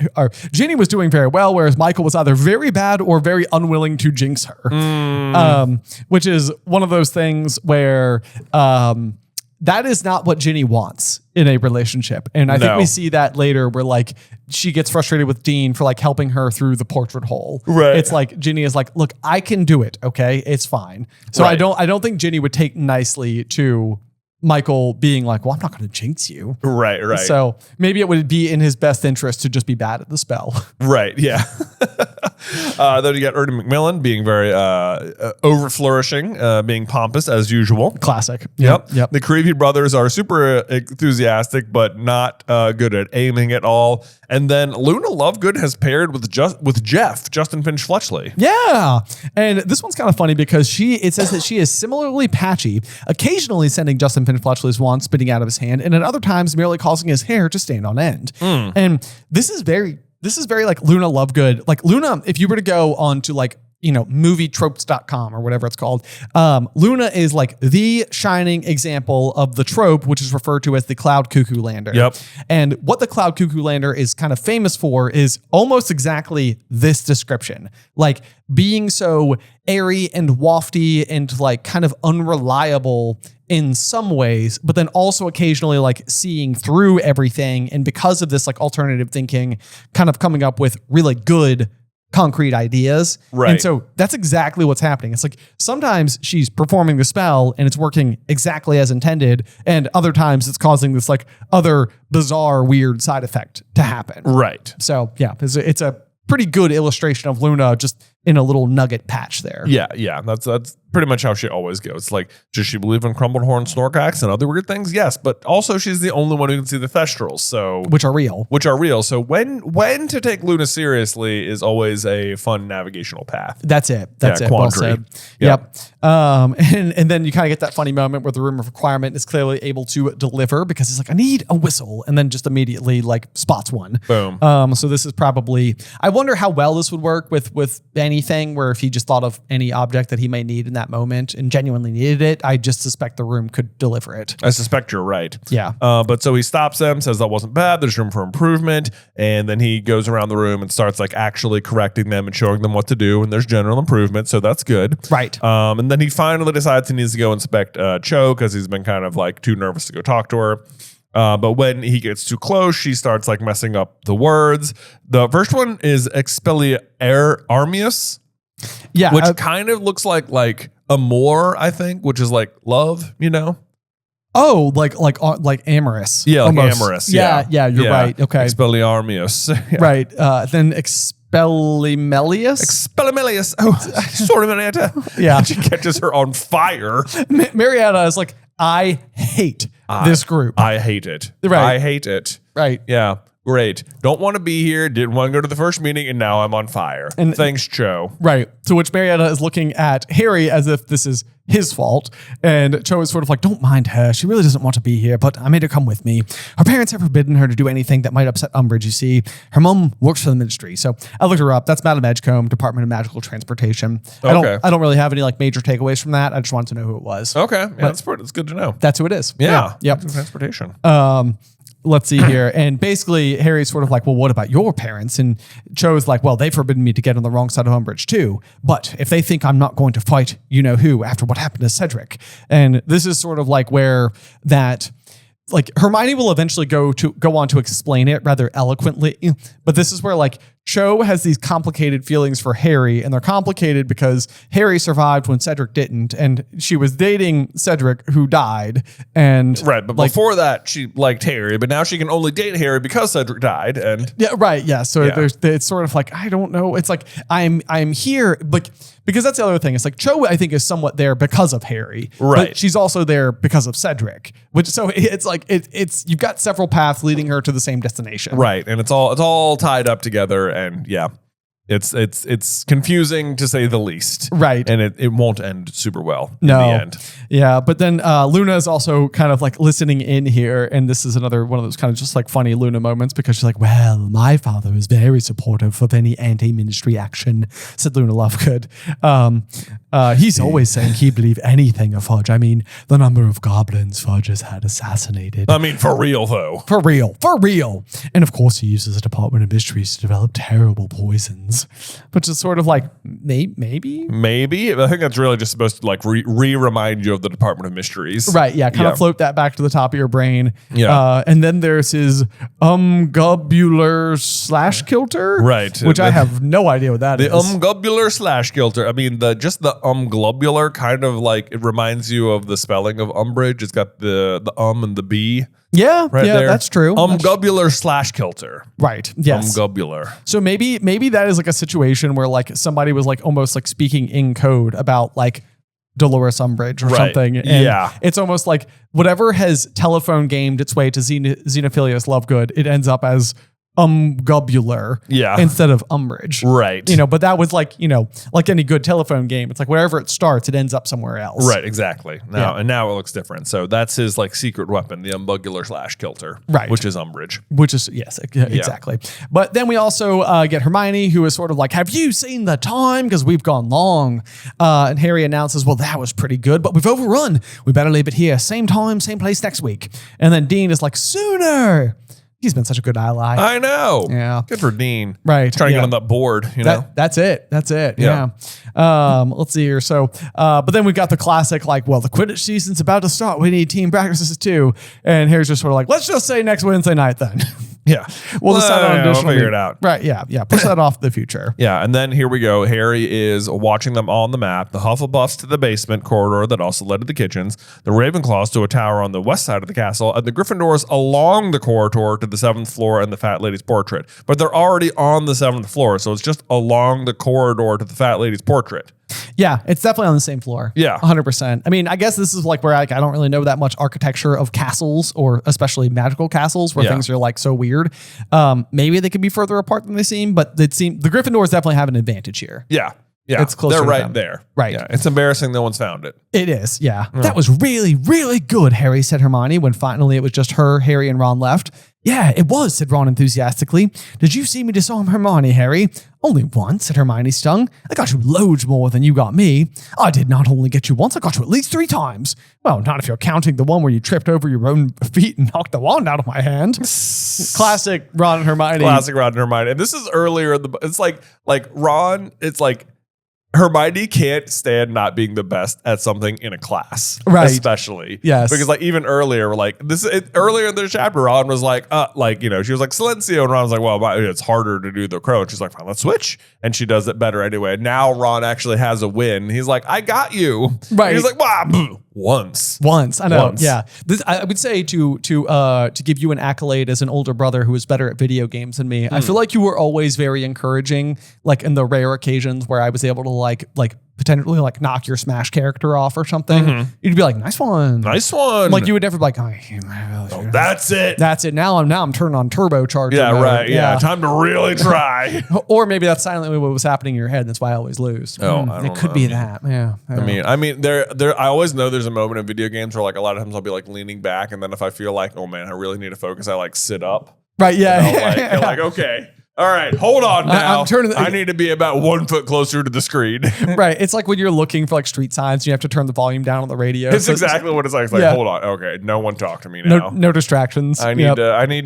Speaker 2: Ginny was doing very well, whereas Michael was either very bad or very unwilling to jinx her. Which is one of those things where that is not what Ginny wants in a relationship. And I think we see that later where like she gets frustrated with Dean for like helping her through the portrait hole.
Speaker 1: Right.
Speaker 2: It's like Ginny is like, look, I can do it. Okay. It's fine. So I don't think Ginny would take nicely to Michael being like, well, I'm not going to jinx you.
Speaker 1: Right.
Speaker 2: So maybe it would be in his best interest to just be bad at the spell.
Speaker 1: Right, yeah. Then you got Ernie Macmillan being very over-flourishing, being pompous as usual.
Speaker 2: Classic.
Speaker 1: Yep. The Creevy brothers are super enthusiastic, but not good at aiming at all. And then Luna Lovegood has paired with Jeff, Justin Finch Fletchley.
Speaker 2: Yeah. And this one's kind of funny because it says that she is similarly patchy, occasionally sending Justin Finch Fletchley's wand spitting out of his hand, and at other times merely causing his hair to stand on end. And this is very like Luna Lovegood. Like Luna, if you were to go on to like, movietropes.com or whatever it's called. Luna is like the shining example of the trope, which is referred to as the Cloud Cuckoo Lander.
Speaker 1: Yep.
Speaker 2: And what the Cloud Cuckoo Lander is kind of famous for is almost exactly this description. Like being so airy and wafty and like kind of unreliable in some ways, but then also occasionally like seeing through everything. And because of this like alternative thinking, kind of coming up with really good concrete ideas.
Speaker 1: Right.
Speaker 2: And so that's exactly what's happening. It's like sometimes she's performing the spell and it's working exactly as intended. And other times it's causing this like other bizarre, weird side effect to happen.
Speaker 1: Right.
Speaker 2: So yeah, it's a pretty good illustration of Luna just in a little nugget patch there.
Speaker 1: Yeah. That's pretty much how she always goes. Like, does she believe in crumbled horn Snorkax and other weird things? Yes, but also she's the only one who can see the Thestrals, so
Speaker 2: which are real.
Speaker 1: So when to take Luna seriously is always a fun navigational path.
Speaker 2: That's it. Well said. Yep. And then you kind of get that funny moment where the room of requirement is clearly able to deliver because he's like, I need a whistle, and then just immediately like spots one.
Speaker 1: Boom.
Speaker 2: So this is probably, I wonder how well this would work with anything where if he just thought of any object that he may need in that moment and genuinely needed it, I just suspect the room could deliver it.
Speaker 1: I suspect you're right.
Speaker 2: Yeah.
Speaker 1: But so he stops them, says that wasn't bad, there's room for improvement, and then he goes around the room and starts like actually correcting them and showing them what to do, and there's general improvement, so that's good.
Speaker 2: Right.
Speaker 1: And then he finally decides he needs to go inspect Cho because he's been kind of like too nervous to go talk to her. But when he gets too close, she starts like messing up the words. The first one is Expelliarmus.
Speaker 2: Yeah.
Speaker 1: Which kind of looks like amor, I think, which is like love,
Speaker 2: Oh, like amorous.
Speaker 1: Yeah, like
Speaker 2: almost.
Speaker 1: amorous.
Speaker 2: Yeah, you're right. Okay.
Speaker 1: Expelliarmus. Yeah.
Speaker 2: Right. Then Expellimelius.
Speaker 1: Expellimelius. Oh, sorry, Marietta.
Speaker 2: Yeah.
Speaker 1: She catches her on fire.
Speaker 2: Marietta is like, I hate this group.
Speaker 1: I hate it.
Speaker 2: Right.
Speaker 1: I hate it.
Speaker 2: Right.
Speaker 1: Yeah. Great. Don't want to be here. Didn't want to go to the first meeting, and now I'm on fire. And thanks, Cho.
Speaker 2: Right. To which Marietta is looking at Harry as if this is his fault. And Cho is sort of like, don't mind her. She really doesn't want to be here, but I made her come with me. Her parents have forbidden her to do anything that might upset Umbridge, you see. Her mom works for the ministry. So I looked her up. That's Madam Edgecombe, Department of Magical Transportation.
Speaker 1: Okay.
Speaker 2: I don't really have any like major takeaways from that. I just wanted to know who it was.
Speaker 1: Okay. Yeah, that's good to know.
Speaker 2: That's who it is.
Speaker 1: Yeah.
Speaker 2: Yep.
Speaker 1: Transportation.
Speaker 2: Let's see here. And basically, Harry's sort of like, well, what about your parents? And Cho's like, well, they've forbidden me to get on the wrong side of Umbridge too. But if they think I'm not going to fight, you know who, after what happened to Cedric. And this is sort of like where that, like Hermione will eventually go on to explain it rather eloquently. But this is where like Cho has these complicated feelings for Harry, and they're complicated because Harry survived when Cedric didn't, and she was dating Cedric, who died. And
Speaker 1: right, but like, before that, she liked Harry, but now she can only date Harry because Cedric died. And
Speaker 2: yeah, right, yeah. So it's sort of like, I don't know. It's like I'm here, but because that's the other thing. It's like Cho, I think, is somewhat there because of Harry,
Speaker 1: right?
Speaker 2: But she's also there because of Cedric, which so it's like it's you've got several paths leading her to the same destination,
Speaker 1: right? And it's all tied up together. And yeah. It's confusing to say the least.
Speaker 2: Right.
Speaker 1: And it won't end super well in
Speaker 2: No.
Speaker 1: the end.
Speaker 2: Yeah, but then Luna is also kind of like listening in here, and this is another one of those kind of just like funny Luna moments because she's like, well, my father is very supportive of any anti-ministry action, said Luna Lovegood. He's always saying he'd believe anything of Fudge. I mean, the number of goblins Fudge has had assassinated.
Speaker 1: I mean, for real, though.
Speaker 2: For real. And of course, he uses the Department of Mysteries to develop terrible poisons, which is sort of like, maybe?
Speaker 1: Maybe. I think that's really just supposed to like re-remind you of the Department of Mysteries.
Speaker 2: Right, yeah, kind of float that back to the top of your brain.
Speaker 1: Yeah.
Speaker 2: And then there's his umgubular slash kilter.
Speaker 1: Right.
Speaker 2: Which I have no idea what that is.
Speaker 1: The umgubular slash kilter. I mean, the globular kind of like, it reminds you of the spelling of Umbridge. It's got the and the B.
Speaker 2: Yeah,
Speaker 1: right there.
Speaker 2: That's true.
Speaker 1: Umgubular slash kilter.
Speaker 2: Right. Yes.
Speaker 1: Umgubular.
Speaker 2: So maybe that is like a situation where like somebody was like almost like speaking in code about like Dolores Umbridge or something. And it's almost like whatever has telephone gamed its way to Xenophilius Lovegood, it ends up as umgubular instead of Umbridge.
Speaker 1: Right.
Speaker 2: But that was like, like any good telephone game. It's like wherever it starts, it ends up somewhere else.
Speaker 1: Right, exactly. And now it looks different. So that's his like secret weapon, the umgubular slash kilter.
Speaker 2: Right.
Speaker 1: Which is Umbridge.
Speaker 2: Which is, yes, exactly. But then we also get Hermione, who is sort of like, have you seen the time? Because we've gone long. And Harry announces, well, that was pretty good, but we've overrun. We better leave it here. Same time, same place next week. And then Dean is like, sooner. He's been such a good ally.
Speaker 1: I know.
Speaker 2: Yeah.
Speaker 1: Good for Dean.
Speaker 2: Right.
Speaker 1: Trying to get on that board,
Speaker 2: That's it. Yeah. Let's see here. So, but then we've got the classic, like, well, the Quidditch season's about to start. We need team practices too. And Harry's just sort of like, let's just say next Wednesday night then.
Speaker 1: Yeah.
Speaker 2: We'll decide on additional.
Speaker 1: We'll figure it out.
Speaker 2: Right. Yeah. Push that off to the future.
Speaker 1: Yeah. And then here we go. Harry is watching them on the map. The Hufflepuffs to the basement corridor that also led to the kitchens. The Ravenclaws to a tower on the west side of the castle. And the Gryffindors along the corridor to the 7th floor and the Fat Lady's portrait. But they're already on the 7th floor. So it's just along the corridor to the Fat Lady's portrait.
Speaker 2: Yeah, it's definitely on the same floor.
Speaker 1: Yeah.
Speaker 2: 100%. I mean, I guess this is like where I don't really know that much architecture of castles or especially magical castles where things are like so weird. Maybe they could be further apart than they seem, but the Gryffindors definitely have an advantage here.
Speaker 1: Yeah. Yeah.
Speaker 2: It's closer
Speaker 1: They're
Speaker 2: to
Speaker 1: right
Speaker 2: them.
Speaker 1: there.
Speaker 2: Right.
Speaker 1: Yeah. It's embarrassing no one's found it.
Speaker 2: It is. Yeah. That was really, really good, Harry, said Hermione when finally it was just her, Harry, and Ron left. Yeah, it was, said Ron enthusiastically. Did you see me disarm Hermione, Harry? Only once, said Hermione, stung. I got you loads more than you got me. I did not only get you once, I got you at least 3 times. Well, not if you're counting the one where you tripped over your own feet and knocked the wand out of my hand. Classic Ron and Hermione.
Speaker 1: Classic Ron and Hermione. And this is earlier in the it's like Ron, it's like Hermione can't stand not being the best at something in a class,
Speaker 2: right?
Speaker 1: Especially,
Speaker 2: yes,
Speaker 1: because like even earlier, like earlier in the chapter, Ron was like, she was like Silencio, and Ron was like, well, it's harder to do the crow, and she's like, fine, let's switch, and she does it better anyway. Now Ron actually has a win. He's like, I got you,
Speaker 2: right?
Speaker 1: And he's like, wow, once,
Speaker 2: I know, yeah. This, I would say to give you an accolade as an older brother who is better at video games than me. I feel like you were always very encouraging, like in the rare occasions where I was able to like potentially like knock your Smash character off or something. You'd be like, nice one. Like you would never be like, that's it. Now I'm turning on turbocharger.
Speaker 1: Yeah,
Speaker 2: mode.
Speaker 1: right. Yeah, time to really try.
Speaker 2: Or maybe that's silently what was happening in your head. That's why I always lose. It could be that. Yeah.
Speaker 1: I mean, there. I always know there's a moment in video games where like a lot of times I'll be like leaning back, and then if I feel like, oh man, I really need to focus, I like sit up.
Speaker 2: Right. Yeah.
Speaker 1: You're like, okay. All right, hold on now. I need to be about 1 foot closer to the screen.
Speaker 2: Right. It's like when you're looking for like street signs, you have to turn the volume down on the radio.
Speaker 1: It's exactly what it's like. It's like, hold on. Okay, no one talk to me now.
Speaker 2: No distractions.
Speaker 1: I need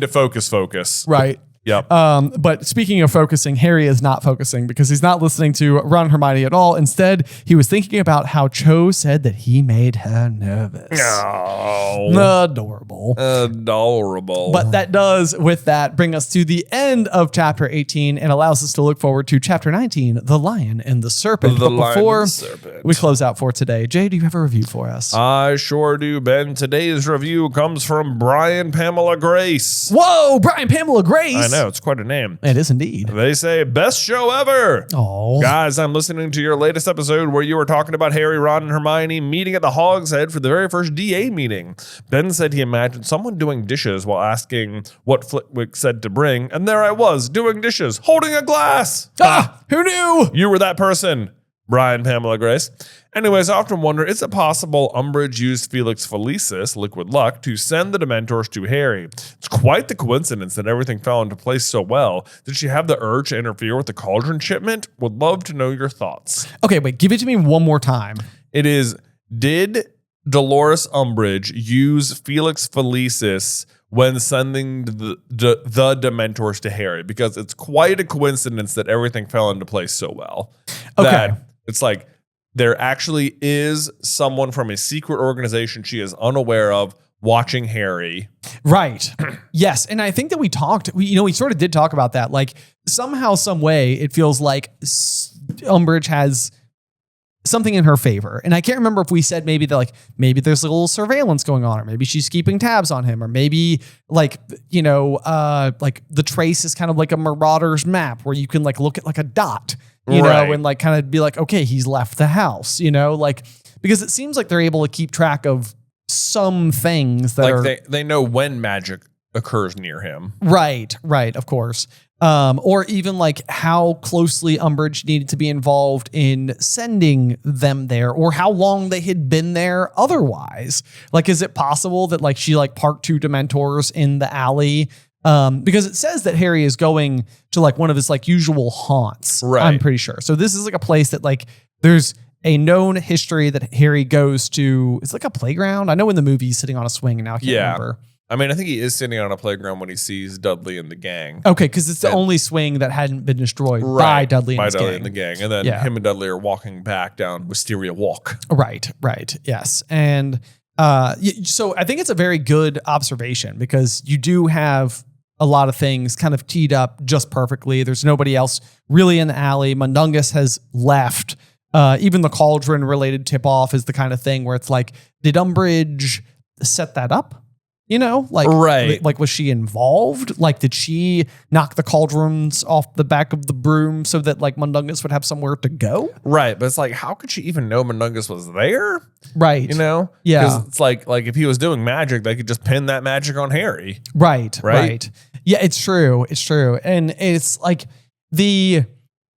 Speaker 1: to focus.
Speaker 2: Right.
Speaker 1: Yep.
Speaker 2: But speaking of focusing, Harry is not focusing because he's not listening to Ron and Hermione at all. Instead, he was thinking about how Cho said that he made her nervous.
Speaker 1: Oh.
Speaker 2: Adorable.
Speaker 1: But
Speaker 2: that does, with that, bring us to the end of chapter 18 and allows us to look forward to chapter 19, The Lion and the Serpent. But before we close out for today, Jay, do you have a review for us?
Speaker 1: I sure do, Ben. Today's review comes from Brian Pamela Grace.
Speaker 2: Whoa, Brian Pamela Grace.
Speaker 1: I know, it's quite a name.
Speaker 2: It is indeed.
Speaker 1: They say, best show ever.
Speaker 2: Oh.
Speaker 1: Guys, I'm listening to your latest episode where you were talking about Harry, Ron, and Hermione meeting at the Hog's Head for the very first DA meeting. Ben said he imagined someone doing dishes while asking what Flitwick said to bring, and there I was, doing dishes, holding a glass.
Speaker 2: Who knew?
Speaker 1: You were that person. Brian, Pamela, Grace. Anyways, I often wonder, is it possible Umbridge used Felix Felicis, liquid luck, to send the Dementors to Harry? It's quite the coincidence that everything fell into place so well. Did she have the urge to interfere with the cauldron shipment? Would love to know your thoughts.
Speaker 2: Okay, wait, give it to me one more time.
Speaker 1: It is, did Dolores Umbridge use Felix Felicis when sending the Dementors to Harry? Because it's quite a coincidence that everything fell into place so well.
Speaker 2: Okay.
Speaker 1: That it's like there actually is someone from a secret organization she is unaware of watching Harry.
Speaker 2: Right. Yes. And I think that we sort of did talk about that. Like somehow, some way, it feels like Umbridge has something in her favor. And I can't remember if we said maybe that maybe there's a little surveillance going on, or maybe she's keeping tabs on him, or maybe like the trace is kind of like a Marauder's map where you can like look at like a dot, you know, and like kind of be like, okay, he's left the house, you know, like, because it seems like they're able to keep track of some things that
Speaker 1: like they know when magic occurs near him.
Speaker 2: Right, of course. Or even like how closely Umbridge needed to be involved in sending them there, or how long they had been there otherwise. Like, is it possible that like she like parked two Dementors in the alley? Because it says that Harry is going to like one of his like usual haunts. Right. I'm pretty sure. So this is like a place that like there's a known history that Harry goes to. It's like a playground. I know in the movie he's sitting on a swing, and now I can't remember.
Speaker 1: I mean, I think he is sitting on a playground when he sees Dudley and the gang.
Speaker 2: Okay, because it's the only swing that hadn't been destroyed by Dudley and
Speaker 1: the gang. And then him and Dudley are walking back down Wisteria Walk.
Speaker 2: Right, yes. And so I think it's a very good observation, because you do have a lot of things kind of teed up just perfectly. There's nobody else really in the alley. Mundungus has left. Even the cauldron-related tip-off is the kind of thing where it's like, did Umbridge set that up? You know, like, like, was she involved? Like, did she knock the cauldrons off the back of the broom so that like Mundungus would have somewhere to go? Right.
Speaker 1: But it's like, how could she even know Mundungus was there?
Speaker 2: Right.
Speaker 1: You know?
Speaker 2: Yeah.
Speaker 1: Because it's like if he was doing magic, they could just pin that magic on Harry.
Speaker 2: Right. Yeah, it's true. And it's like the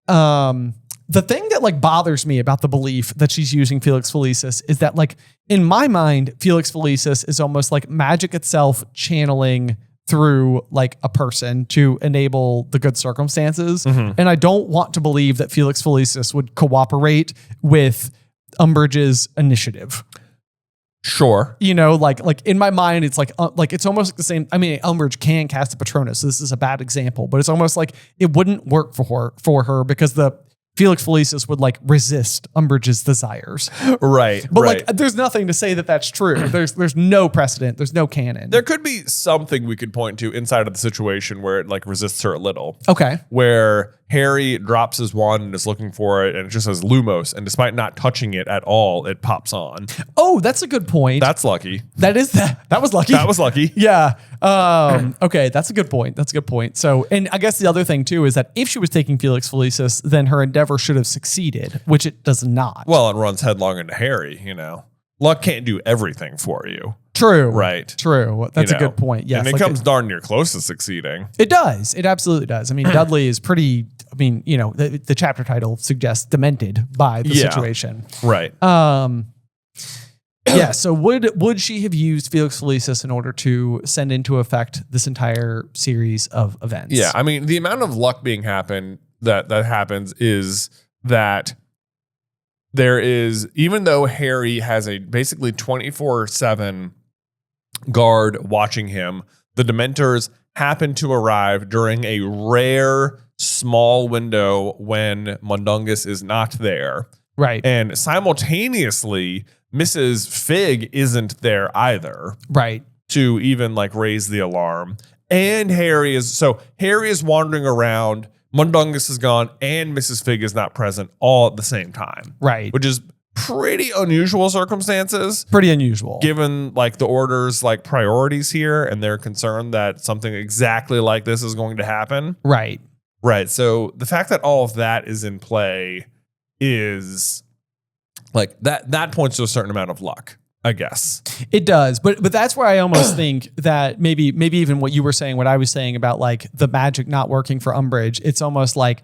Speaker 2: thing that like bothers me about the belief that she's using Felix Felicis is that like in my mind, Felix Felicis is almost like magic itself channeling through like a person to enable the good circumstances. Mm-hmm. And I don't want to believe that Felix Felicis would cooperate with Umbridge's initiative.
Speaker 1: Sure.
Speaker 2: You know, like in my mind, it's like it's almost like the same. I mean, Umbridge can cast a Patronus. So this is a bad example, but it's almost like it wouldn't work for her because the Felix Felicis would like resist Umbridge's desires.
Speaker 1: Right.
Speaker 2: But like, there's nothing to say that that's true. There's no precedent. There's no canon.
Speaker 1: There could be something we could point to inside of the situation where it like resists her a little.
Speaker 2: Okay.
Speaker 1: Where Harry drops his wand and is looking for it, and it just says Lumos, and despite not touching it at all, it pops on.
Speaker 2: Oh, that's a good point.
Speaker 1: That's lucky.
Speaker 2: That was lucky.
Speaker 1: That was lucky.
Speaker 2: Yeah. Okay, that's a good point. So, and I guess the other thing too is that if she was taking Felix Felicis, then her endeavor should have succeeded, which it does not.
Speaker 1: Well, it runs headlong into Harry, you know. Luck can't do everything for you.
Speaker 2: True.
Speaker 1: Right.
Speaker 2: True. That's a good point. Yes.
Speaker 1: And it comes darn near close to succeeding.
Speaker 2: It does. It absolutely does. I mean, Dudley is pretty, I mean, you know, the chapter title suggests demented by the situation.
Speaker 1: Right.
Speaker 2: Yeah. So would she have used Felix Felicis in order to send into effect this entire series of events?
Speaker 1: Yeah. I mean, the amount of luck being that happens is that there is, even though Harry has a basically 24/7 guard watching him, the Dementors happen to arrive during a rare small window when Mundungus is not there.
Speaker 2: Right.
Speaker 1: And simultaneously, Mrs. Fig isn't there either.
Speaker 2: Right.
Speaker 1: To even like raise the alarm. And Harry is wandering around, Mundungus is gone, and Mrs. Fig is not present all at the same time.
Speaker 2: Right.
Speaker 1: Which is pretty unusual circumstances.
Speaker 2: Pretty unusual.
Speaker 1: Given like the order's like priorities here and they're concerned that something exactly like this is going to happen.
Speaker 2: Right.
Speaker 1: Right. So the fact that all of that is in play is like that points to a certain amount of luck, I guess.
Speaker 2: It does. But that's where I almost think that maybe even what you were saying, what I was saying about like the magic not working for Umbridge, it's almost like,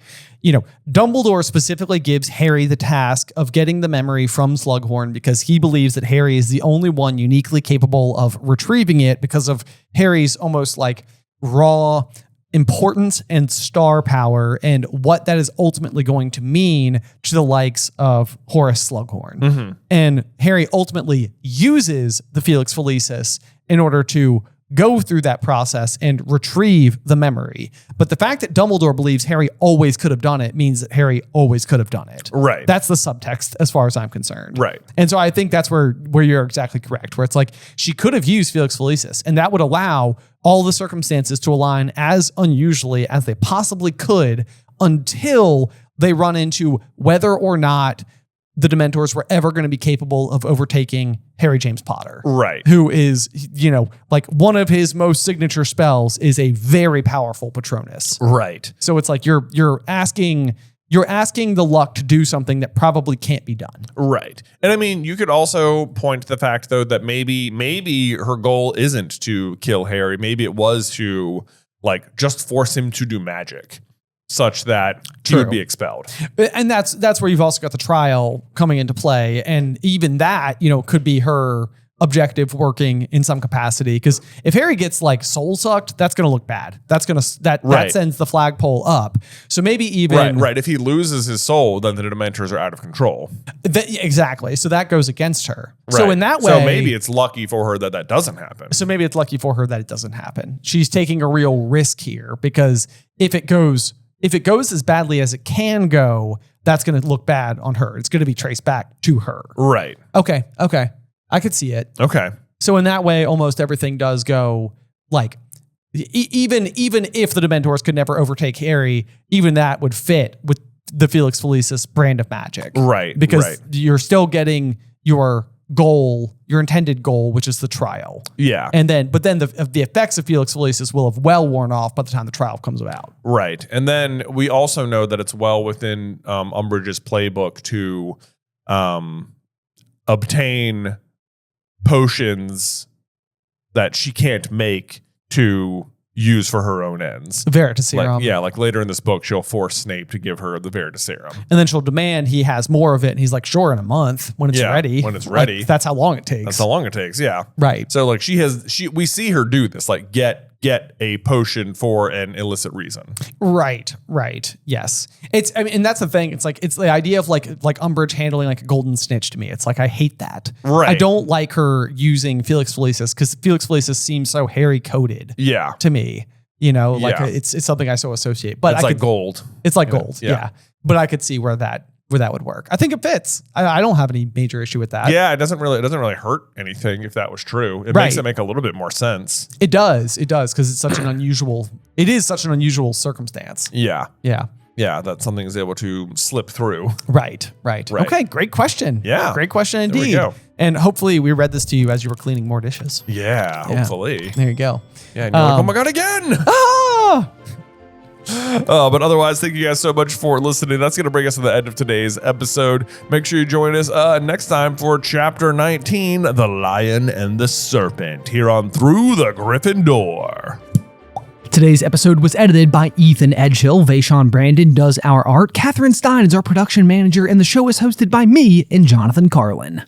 Speaker 2: Dumbledore specifically gives Harry the task of getting the memory from Slughorn because he believes that Harry is the only one uniquely capable of retrieving it because of Harry's almost like raw importance and star power and what that is ultimately going to mean to the likes of Horace Slughorn. Mm-hmm. And Harry ultimately uses the Felix Felicis in order to go through that process and retrieve the memory. But the fact that Dumbledore believes Harry always could have done it means that Harry always could have done it.
Speaker 1: Right.
Speaker 2: That's the subtext as far as I'm concerned.
Speaker 1: Right.
Speaker 2: And so I think that's where you're exactly correct, where it's like she could have used Felix Felicis and that would allow all the circumstances to align as unusually as they possibly could until they run into whether or not the Dementors were ever going to be capable of overtaking Harry James Potter.
Speaker 1: Right.
Speaker 2: Who is, like one of his most signature spells is a very powerful Patronus.
Speaker 1: Right.
Speaker 2: So it's like you're asking the luck to do something that probably can't be done.
Speaker 1: Right. And I mean, you could also point to the fact though that maybe her goal isn't to kill Harry. Maybe it was to like just force him to do magic such that he would be expelled.
Speaker 2: And that's where you've also got the trial coming into play. And even that, could be her objective working in some capacity. Because if Harry gets like soul sucked, that's going to look bad. That sends the flagpole up. So maybe even...
Speaker 1: Right. If he loses his soul, then the Dementors are out of control.
Speaker 2: Exactly. So that goes against her.
Speaker 1: Right.
Speaker 2: So in that way...
Speaker 1: So maybe it's lucky for her that doesn't happen.
Speaker 2: So maybe it's lucky for her that it doesn't happen. She's taking a real risk here because if it goes as badly as it can go, that's going to look bad on her. It's going to be traced back to her.
Speaker 1: Right.
Speaker 2: Okay. I could see it.
Speaker 1: Okay.
Speaker 2: So in that way, almost everything does go like, even if the Dementors could never overtake Harry, even that would fit with the Felix Felicis brand of magic.
Speaker 1: Right.
Speaker 2: Because you're still getting your goal, your intended goal, which is the trial.
Speaker 1: Yeah.
Speaker 2: But then the effects of Felix Felicis will have well worn off by the time the trial comes about.
Speaker 1: Right. And then we also know that it's well within Umbridge's playbook to obtain potions that she can't make to use for her own ends.
Speaker 2: Veritaserum.
Speaker 1: Like later in this book, she'll force Snape to give her the Veritaserum.
Speaker 2: And then she'll demand he has more of it. And he's like, sure, in a month when it's ready.
Speaker 1: When it's ready.
Speaker 2: Like, that's how long it takes.
Speaker 1: Yeah.
Speaker 2: Right.
Speaker 1: So like we see her do this, like get a potion for an illicit reason.
Speaker 2: Right. Yes. And that's the thing. It's the idea of like Umbridge handling like a golden snitch to me. It's like, I hate that.
Speaker 1: Right.
Speaker 2: I don't like her using Felix Felicis because Felix Felicis seems so Harry coded.
Speaker 1: Yeah.
Speaker 2: To me, it's something I so associate, but
Speaker 1: it's like gold.
Speaker 2: It's like gold. Yeah. But I could see where that would work. I think it fits. I don't have any major issue with that.
Speaker 1: Yeah, it doesn't really hurt anything if that was true. It makes it make a little bit more sense.
Speaker 2: It does because it's such an unusual circumstance.
Speaker 1: Yeah.
Speaker 2: Yeah,
Speaker 1: that something is able to slip through.
Speaker 2: Right. Okay, great question.
Speaker 1: Yeah.
Speaker 2: Great question indeed.
Speaker 1: There we go.
Speaker 2: And hopefully we read this to you as you were cleaning more dishes.
Speaker 1: Yeah, hopefully.
Speaker 2: There you go.
Speaker 1: Yeah, and you're like, oh my God, again!
Speaker 2: Ah!
Speaker 1: But otherwise, thank you guys so much for listening. That's going to bring us to the end of today's episode. Make sure you join us next time for Chapter 19, The Lion and the Serpent, here on Through the Griffin Door.
Speaker 3: Today's episode was edited by Ethan Edghill. Vaishon Brandon does our art. Catherine Stein is our production manager, and the show is hosted by me and Jonathan Carlin.